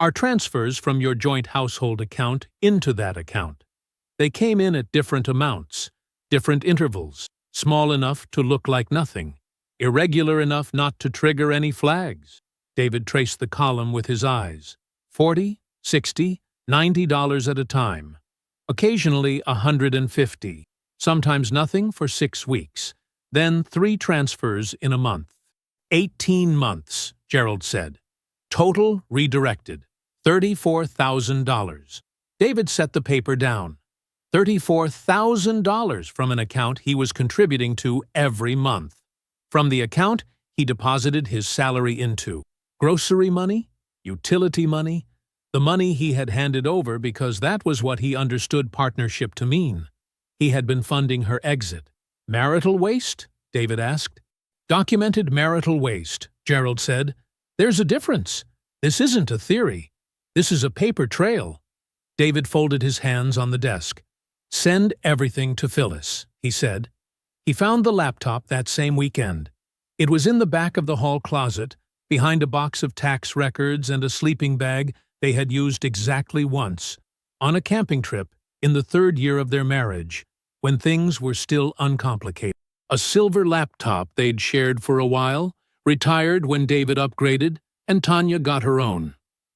"are transfers from your joint household account into that account. They came in at different amounts, different intervals, small enough to look like nothing, irregular enough not to trigger any flags." David traced the column with his eyes. $40, $60, $90 at a time. Occasionally $150, sometimes nothing for 6 weeks. Then 3 transfers in a month. 18 months, Gerald said. Total redirected. $34,000. David set the paper down. $34,000 from an account he was contributing to every month. From the account he deposited his salary into. Grocery money, utility money, the money he had handed over because that was what he understood partnership to mean. He had been funding her exit. "Marital waste?" David asked. "Documented marital waste," Gerald said. "There's a difference. This isn't a theory. This is a paper trail." David folded his hands on the desk. "Send everything to Phyllis," he said. He found the laptop that same weekend. It was in the back of the hall closet, behind a box of tax records and a sleeping bag they had used exactly once, on a camping trip in the 3rd year of their marriage, when things were still uncomplicated. A silver laptop they'd shared for a while, retired when David upgraded, and Tanya got her own.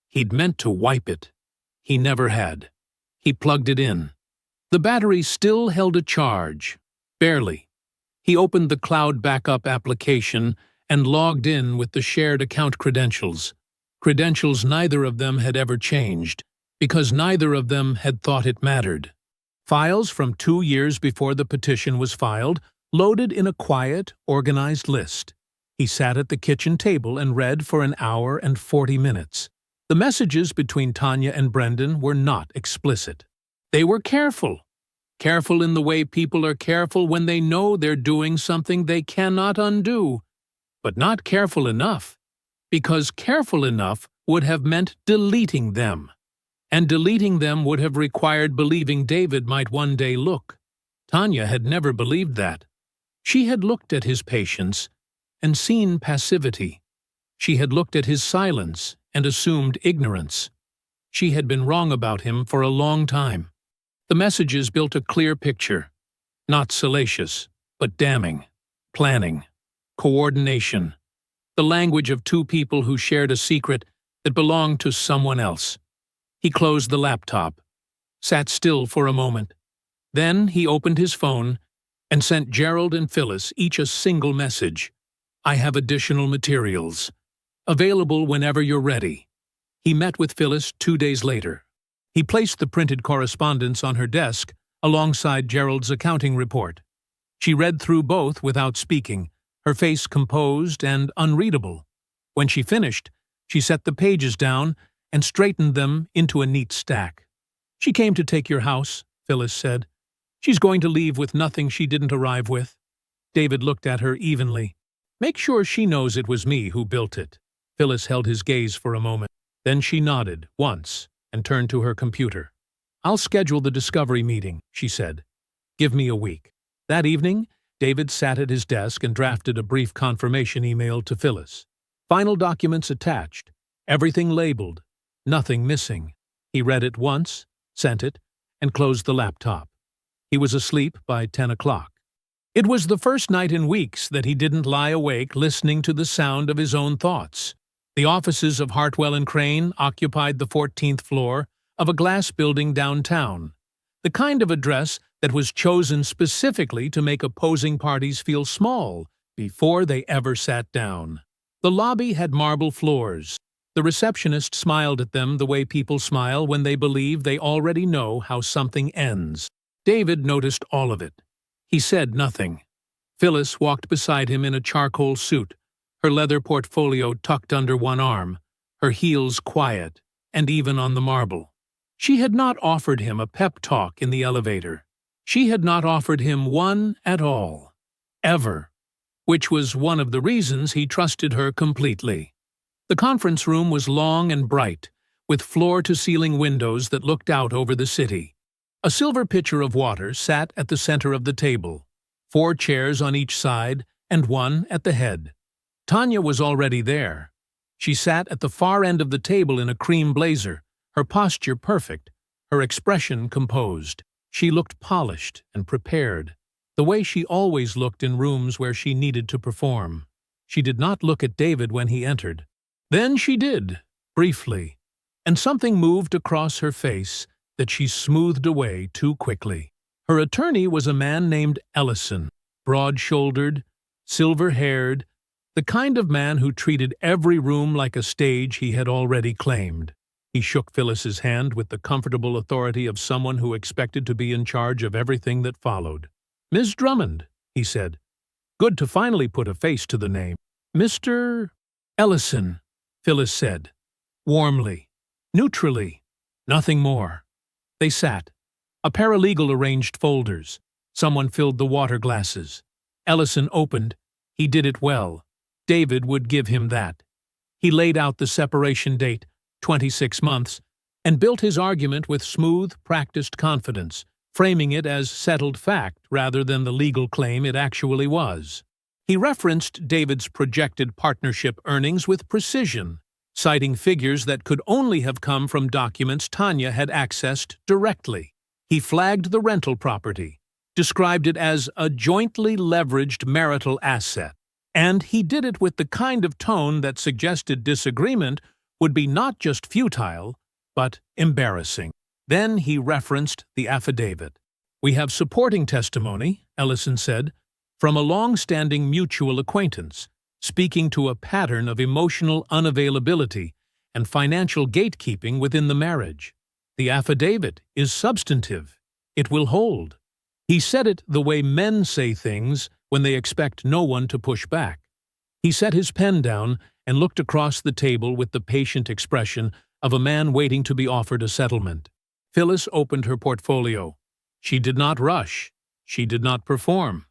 He'd meant to wipe it. He never had. He plugged it in. The battery still held a charge. Barely. He opened the cloud backup application and logged in with the shared account credentials. Credentials neither of them had ever changed, because neither of them had thought it mattered. Files from 2 years before the petition was filed, loaded in a quiet, organized list. He sat at the kitchen table and read for an hour and 40 minutes. The messages between Tanya and Brendan were not explicit. They were careful. Careful in the way people are careful when they know they're doing something they cannot undo. But not careful enough, because careful enough would have meant deleting them. And deleting them would have required believing David might one day look. Tanya had never believed that. She had looked at his patience and seen passivity. She had looked at his silence and assumed ignorance. She had been wrong about him for a long time. The messages built a clear picture. Not salacious, but damning. Planning. Coordination. The language of 2 people who shared a secret that belonged to someone else. He closed the laptop, sat still for a moment. Then he opened his phone and sent Gerald and Phyllis each a single message. "I have additional materials. Available whenever you're ready." He met with Phyllis 2 days later. He placed the printed correspondence on her desk alongside Gerald's accounting report. She read through both without speaking, her face composed and unreadable. When she finished, she set the pages down and straightened them into a neat stack. "She came to take your house," Phyllis said. "She's going to leave with nothing she didn't arrive with." David looked at her evenly. "Make sure she knows it was me who built it." Phyllis held his gaze for a moment. Then she nodded once and turned to her computer. "I'll schedule the discovery meeting," she said. "Give me a week." That evening, David sat at his desk and drafted a brief confirmation email to Phyllis. Final documents attached, everything labeled, nothing missing. He read it once, sent it, and closed the laptop. He was asleep by 10 o'clock. It was the first night in weeks that he didn't lie awake listening to the sound of his own thoughts. The offices of Hartwell and Crane occupied the 14th floor of a glass building downtown, the kind of address that was chosen specifically to make opposing parties feel small before they ever sat down. The lobby had marble floors. The receptionist smiled at them the way people smile when they believe they already know how something ends. David noticed all of it. He said nothing. Phyllis walked beside him in a charcoal suit, her leather portfolio tucked under one arm, her heels quiet, and even on the marble. She had not offered him a pep talk in the elevator. She had not offered him one at all. Ever. Which was one of the reasons he trusted her completely. The conference room was long and bright, with floor-to-ceiling windows that looked out over the city. A silver pitcher of water sat at the center of the table, 4 chairs on each side and one at the head. Tanya was already there. She sat at the far end of the table in a cream blazer, her posture perfect, her expression composed. She looked polished and prepared, the way she always looked in rooms where she needed to perform. She did not look at David when he entered. Then she did, briefly, and something moved across her face that she smoothed away too quickly. Her attorney was a man named Ellison, broad-shouldered, silver-haired, the kind of man who treated every room like a stage he had already claimed. He shook Phyllis's hand with the comfortable authority of someone who expected to be in charge of everything that followed. "Miss Drummond," he said. "Good to finally put a face to the name." "Mr. Ellison," Phyllis said, warmly, neutrally, nothing more. They sat. A paralegal arranged folders. Someone filled the water glasses. Ellison opened. He did it well. David would give him that. He laid out the separation date, 26 months, and built his argument with smooth, practiced confidence, framing it as settled fact rather than the legal claim it actually was. He referenced David's projected partnership earnings with precision, citing figures that could only have come from documents Tanya had accessed directly. He flagged the rental property, described it as a jointly leveraged marital asset, and he did it with the kind of tone that suggested disagreement would be not just futile, but embarrassing. Then he referenced the affidavit. "We have supporting testimony," Ellison said, "from a long-standing mutual acquaintance, speaking to a pattern of emotional unavailability and financial gatekeeping within the marriage. The affidavit is substantive. It will hold." He said it the way men say things when they expect no one to push back. He set his pen down and looked across the table with the patient expression of a man waiting to be offered a settlement. Phyllis opened her portfolio. She did not rush. She did not perform.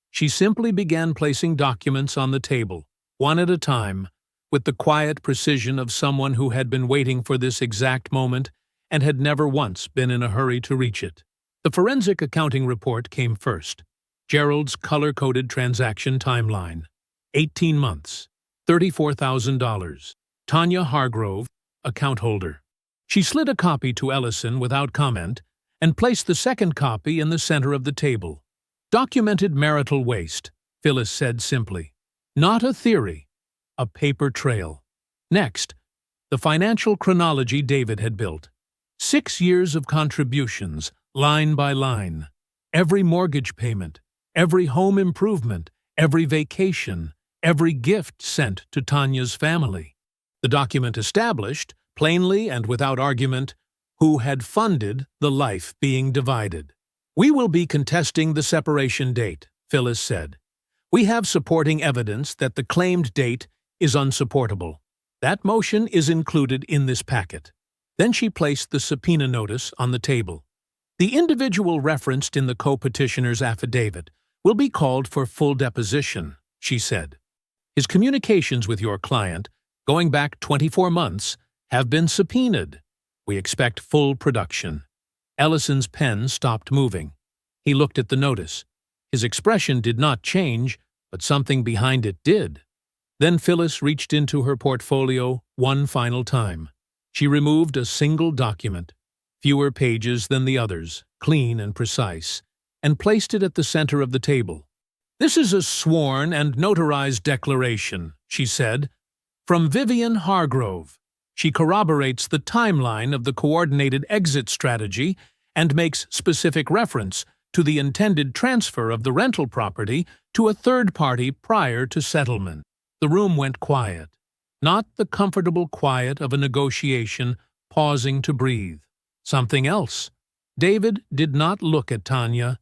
She simply began placing documents on the table, one at a time, with the quiet precision of someone who had been waiting for this exact moment and had never once been in a hurry to reach it. The forensic accounting report came first. Gerald's color-coded transaction timeline. 18 months. $34,000. Tanya Hargrove, account holder. She slid a copy to Ellison without comment and placed the second copy in the center of the table. "Documented marital waste," Phyllis said simply. "Not a theory, a paper trail." Next, the financial chronology David had built. 6 years of contributions, line by line. Every mortgage payment, every home improvement, every vacation, every gift sent to Tanya's family. The document established, plainly and without argument, who had funded the life being divided. "We will be contesting the separation date," Phyllis said. "We have supporting evidence that the claimed date is unsupportable. That motion is included in this packet." Then she placed the subpoena notice on the table. "The individual referenced in the co-petitioner's affidavit will be called for full deposition," she said. "His communications with your client, going back 24 months, have been subpoenaed. We expect full production." Ellison's pen stopped moving. He looked at the notice. His expression did not change, but something behind it did. Then Phyllis reached into her portfolio one final time. She removed a single document, fewer pages than the others, clean and precise, and placed it at the center of the table. "This is a sworn and notarized declaration," she said, "from Vivian Hargrove. She corroborates the timeline of the coordinated exit strategy and makes specific reference to the intended transfer of the rental property to a third party prior to settlement." The room went quiet, not the comfortable quiet of a negotiation pausing to breathe. Something else. David did not look at Tanya.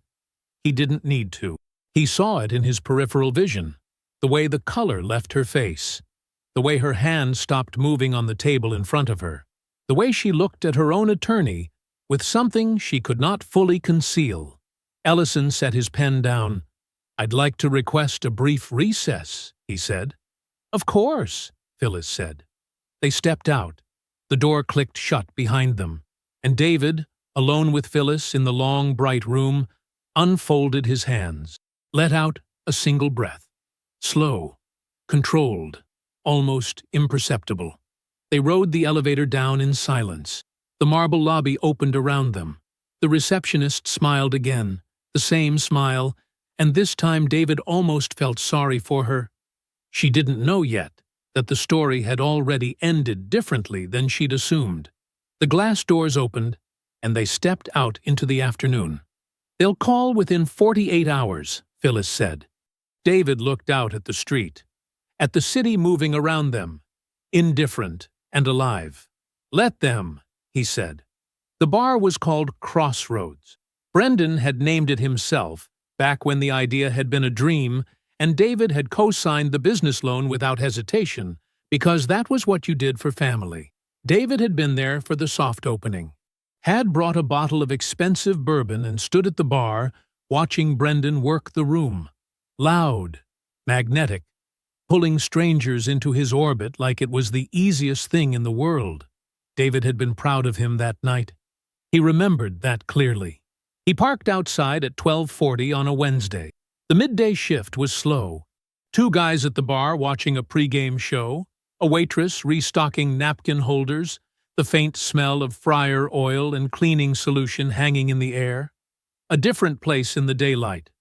He didn't need to. He saw it in his peripheral vision, the way the color left her face, the way her hand stopped moving on the table in front of her, the way she looked at her own attorney with something she could not fully conceal. Ellison set his pen down. "I'd like to request a brief recess," he said. "Of course," Phyllis said. They stepped out. The door clicked shut behind them, and David, alone with Phyllis in the long, bright room, unfolded his hands, let out a single breath. Slow, controlled, almost imperceptible. They rode the elevator down in silence. The marble lobby opened around them. The receptionist smiled again, the same smile, and this time David almost felt sorry for her. She didn't know yet that the story had already ended differently than she'd assumed. The glass doors opened, and they stepped out into the afternoon. "They'll call within 48 hours, Phyllis said. David looked out at the street, at the city moving around them, indifferent and alive. "Let them," he said. The bar was called Crossroads. Brendan had named it himself, back when the idea had been a dream, and David had co-signed the business loan without hesitation, because that was what you did for family. David had been there for the soft opening, had brought a bottle of expensive bourbon and stood at the bar, watching Brendan work the room. Loud, magnetic, pulling strangers into his orbit like it was the easiest thing in the world. David had been proud of him that night. He remembered that clearly. He parked outside at 12:40 on a Wednesday. The midday shift was slow. Two guys at the bar watching a pregame show, a waitress restocking napkin holders, the faint smell of fryer oil and cleaning solution hanging in the air. A different place in the daylight.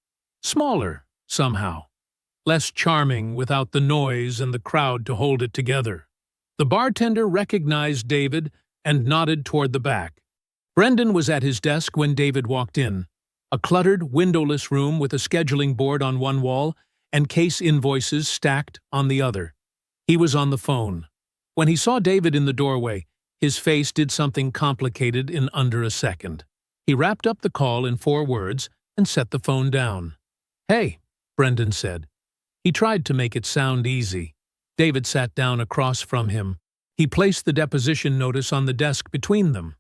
Smaller, somehow. Less charming without the noise and the crowd to hold it together. The bartender recognized David and nodded toward the back. Brendan was at his desk when David walked in. A cluttered, windowless room with a scheduling board on one wall and case invoices stacked on the other. He was on the phone. When he saw David in the doorway, his face did something complicated in under a second. He wrapped up the call in 4 words and set the phone down. "Hey," Brendan said. He tried to make it sound easy. David sat down across from him. He placed the deposition notice on the desk between them.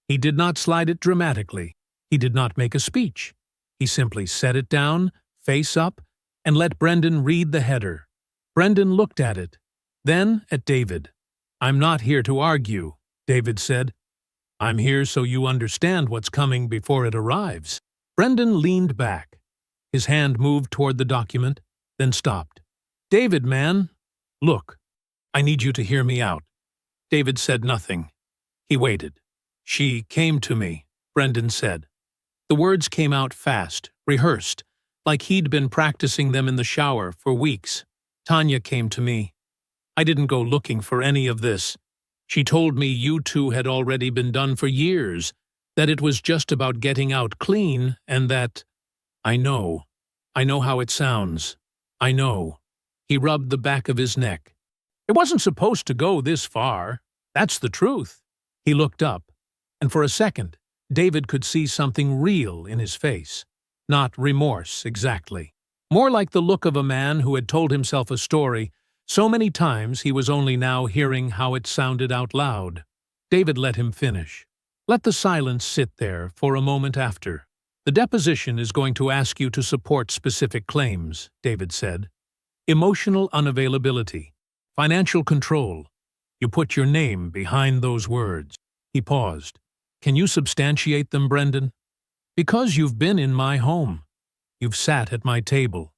He did not slide it dramatically. He did not make a speech. He simply set it down, face up, and let Brendan read the header. Brendan looked at it, then at David. "I'm not here to argue," David said. "I'm here so you understand what's coming before it arrives." Brendan leaned back. His hand moved toward the document, then stopped. "David, man, look, I need you to hear me out." David said nothing. He waited. "She came to me," Brendan said. The words came out fast, rehearsed, like he'd been practicing them in the shower for weeks. "Tanya came to me. I didn't go looking for any of this. She told me you two had already been done for years, that it was just about getting out clean, and that—" "I know. I know how it sounds. I know. He rubbed the back of his neck. It wasn't supposed to go this far. That's the truth. He looked up, and for a second, David could see something real in his face. Not remorse, exactly. More like the look of a man who had told himself a story so many times he was only now hearing how it sounded out loud. David let him finish. Let the silence sit there for a moment after. The deposition is going to ask you to support specific claims, David said. Emotional unavailability. Financial control. You put your name behind those words. He paused. Can you substantiate them, Brendan? Because you've been in my home. You've sat at my table.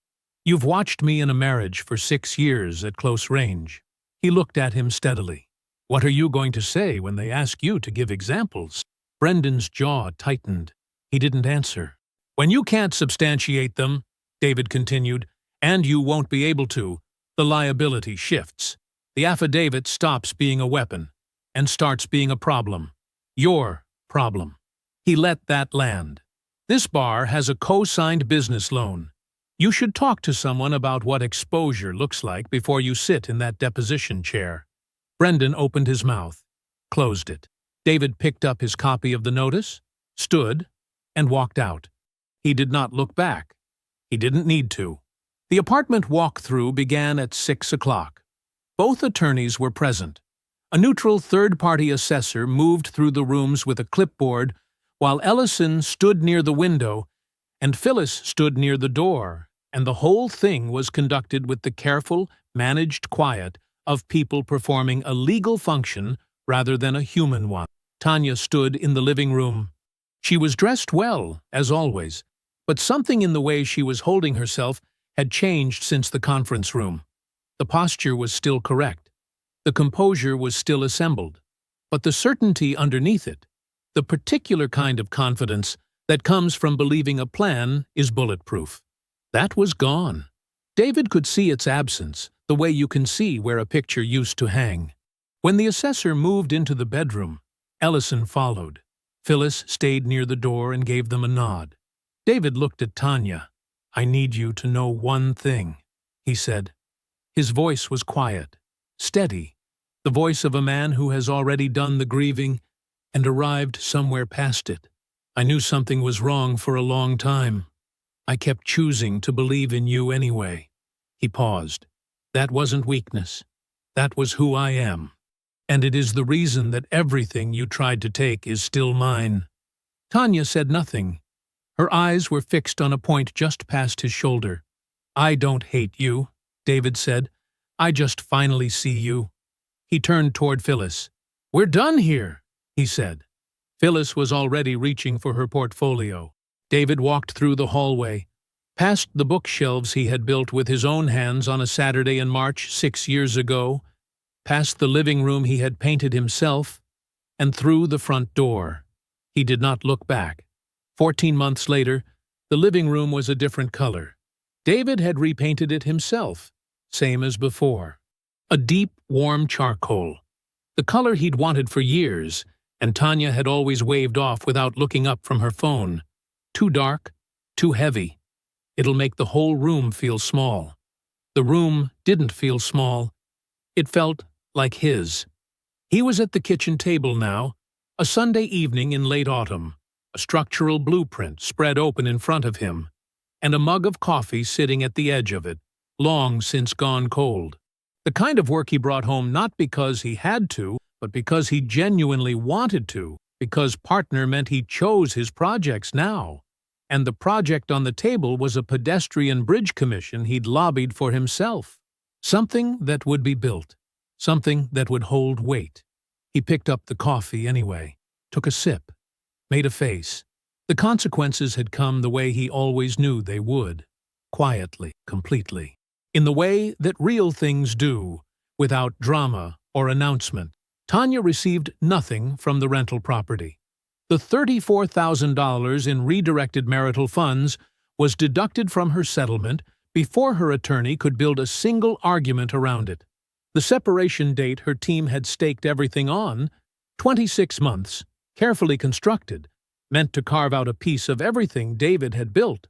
You've watched me in a marriage for 6 years at close range. He looked at him steadily. What are you going to say when they ask you to give examples? Brendan's jaw tightened. He didn't answer. When you can't substantiate them, David continued, and you won't be able to, the liability shifts. The affidavit stops being a weapon and starts being a problem. Your problem. He let that land. This bar has a co-signed business loan. You should talk to someone about what exposure looks like before you sit in that deposition chair. Brendan opened his mouth, closed it. David picked up his copy of the notice, stood, and walked out. He did not look back. He didn't need to. The apartment walk-through began at 6 o'clock. Both attorneys were present. A neutral third-party assessor moved through the rooms with a clipboard, while Ellison stood near the window and Phyllis stood near the door, and the whole thing was conducted with the careful, managed quiet of people performing a legal function rather than a human one. Tanya stood in the living room. She was dressed well, as always, but something in the way she was holding herself had changed since the conference room. The posture was still correct. The composure was still assembled. But the certainty underneath it, the particular kind of confidence that comes from believing a plan is bulletproof, that was gone. David could see its absence, the way you can see where a picture used to hang. When the assessor moved into the bedroom, Ellison followed. Phyllis stayed near the door and gave them a nod. David looked at Tanya. I need you to know one thing, he said. His voice was quiet, steady, the voice of a man who has already done the grieving and arrived somewhere past it. I knew something was wrong for a long time. I kept choosing to believe in you anyway. He paused. That wasn't weakness. That was who I am. And it is the reason that everything you tried to take is still mine. Tanya said nothing. Her eyes were fixed on a point just past his shoulder. I don't hate you, David said. I just finally see you. He turned toward Phyllis. We're done here, he said. Phyllis was already reaching for her portfolio. David walked through the hallway, past the bookshelves he had built with his own hands on a Saturday in March 6 years ago, past the living room he had painted himself, and through the front door. He did not look back. 14 months later, the living room was a different color. David had repainted it himself, same as before. A deep, warm charcoal. The color he'd wanted for years, and Tanya had always waved off without looking up from her phone. Too dark, too heavy. It'll make the whole room feel small. The room didn't feel small. It felt like his. He was at the kitchen table now, a Sunday evening in late autumn, a structural blueprint spread open in front of him, and a mug of coffee sitting at the edge of it, long since gone cold. The kind of work he brought home not because he had to, but because he genuinely wanted to, because partner meant he chose his projects now. And the project on the table was a pedestrian bridge commission he'd lobbied for himself. Something that would be built. Something that would hold weight. He picked up the coffee anyway, took a sip, made a face. The consequences had come the way he always knew they would. Quietly, completely. In the way that real things do, without drama or announcement. Tanya received nothing from the rental property. The $34,000 in redirected marital funds was deducted from her settlement before her attorney could build a single argument around it. The separation date her team had staked everything on, 26 months, carefully constructed, meant to carve out a piece of everything David had built,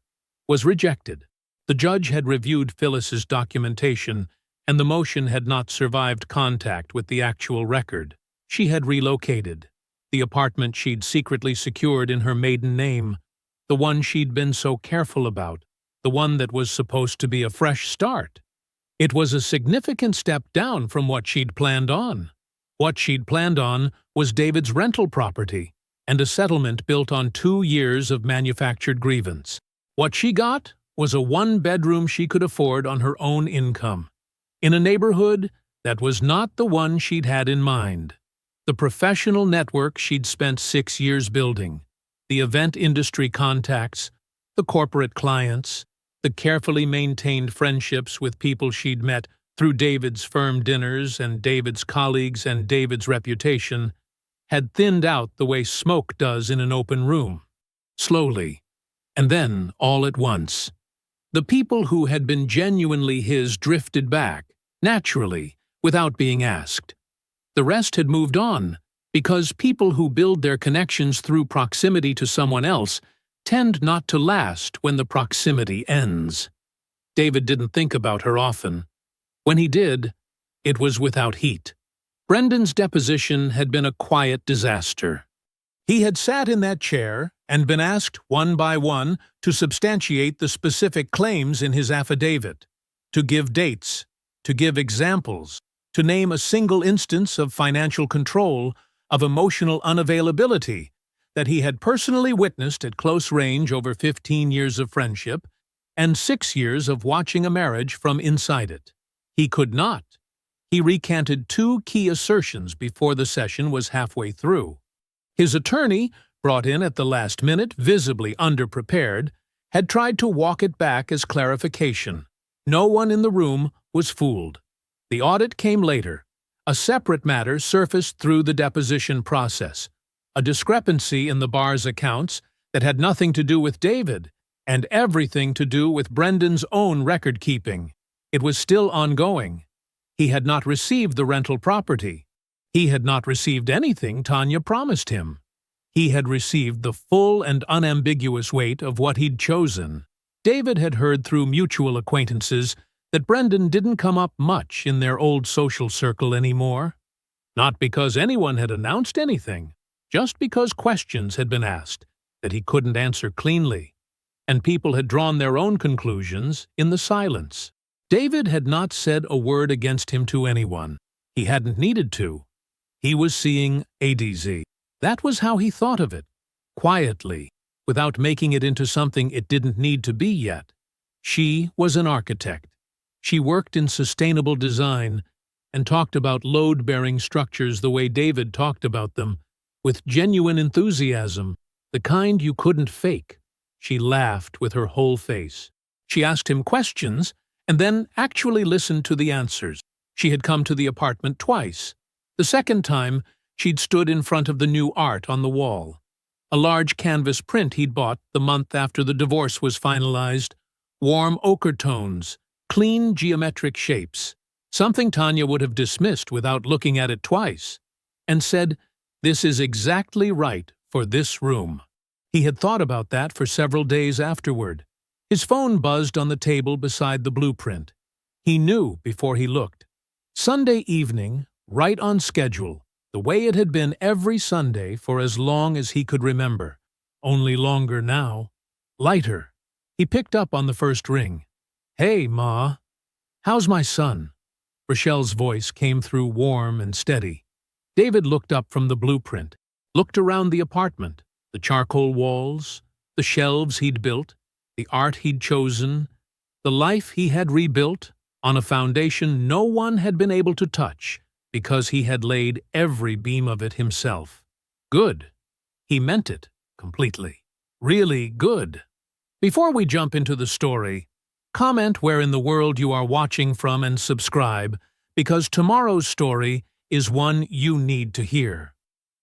was rejected. The judge had reviewed Phyllis's documentation, and the motion had not survived contact with the actual record. She had relocated. The apartment she'd secretly secured in her maiden name, the one she'd been so careful about, the one that was supposed to be a fresh start. It was a significant step down from what she'd planned on. What she'd planned on was David's rental property and a settlement built on 2 years of manufactured grievance. What she got was a 1-bedroom she could afford on her own income, in a neighborhood that was not the one she'd had in mind. The professional network she'd spent 6 years building, the event industry contacts, the corporate clients, the carefully maintained friendships with people she'd met through David's firm dinners and David's colleagues and David's reputation, had thinned out the way smoke does in an open room. Slowly, and then all at once. The people who had been genuinely his drifted back, naturally, without being asked. The rest had moved on, because people who build their connections through proximity to someone else tend not to last when the proximity ends. David didn't think about her often. When he did, it was without heat. Brendan's deposition had been a quiet disaster. He had sat in that chair and been asked one by one to substantiate the specific claims in his affidavit, to give dates, to give examples, to name a single instance of financial control, of emotional unavailability that he had personally witnessed at close range over 15 years of friendship and 6 years of watching a marriage from inside it. He could not. He recanted 2 key assertions before the session was halfway through. His attorney, brought in at the last minute, visibly underprepared, had tried to walk it back as clarification. No one in the room was fooled. The audit came later. A separate matter surfaced through the deposition process, a discrepancy in the bar's accounts that had nothing to do with David and everything to do with Brendan's own record-keeping. It was still ongoing. He had not received the rental property. He had not received anything Tanya promised him. He had received the full and unambiguous weight of what he'd chosen. David had heard through mutual acquaintances that Brendan didn't come up much in their old social circle anymore. Not because anyone had announced anything, just because questions had been asked that he couldn't answer cleanly, and people had drawn their own conclusions in the silence. David had not said a word against him to anyone. He hadn't needed to. He was seeing ADZ. That was how he thought of it, quietly, without making it into something it didn't need to be yet. She was an architect. She worked in sustainable design and talked about load-bearing structures the way David talked about them, with genuine enthusiasm, the kind you couldn't fake. She laughed with her whole face. She asked him questions and then actually listened to the answers. She had come to the apartment twice. The second time, she'd stood in front of the new art on the wall. A large canvas print he'd bought the month after the divorce was finalized. Warm ochre tones, clean geometric shapes. Something Tanya would have dismissed without looking at it twice, and said, "This is exactly right for this room." He had thought about that for several days afterward. His phone buzzed on the table beside the blueprint. He knew before he looked. Sunday evening, right on schedule, the way it had been every Sunday for as long as he could remember. Only longer now. Lighter. He picked up on the first ring. "Hey, Ma. How's my son?" Rochelle's voice came through warm and steady. David looked up from the blueprint, looked around the apartment, the charcoal walls, the shelves he'd built, the art he'd chosen, the life he had rebuilt on a foundation no one had been able to touch because he had laid every beam of it himself. Good. He meant it completely. Really good. Before we jump into the story, comment where in the world you are watching from and subscribe, because tomorrow's story is one you need to hear.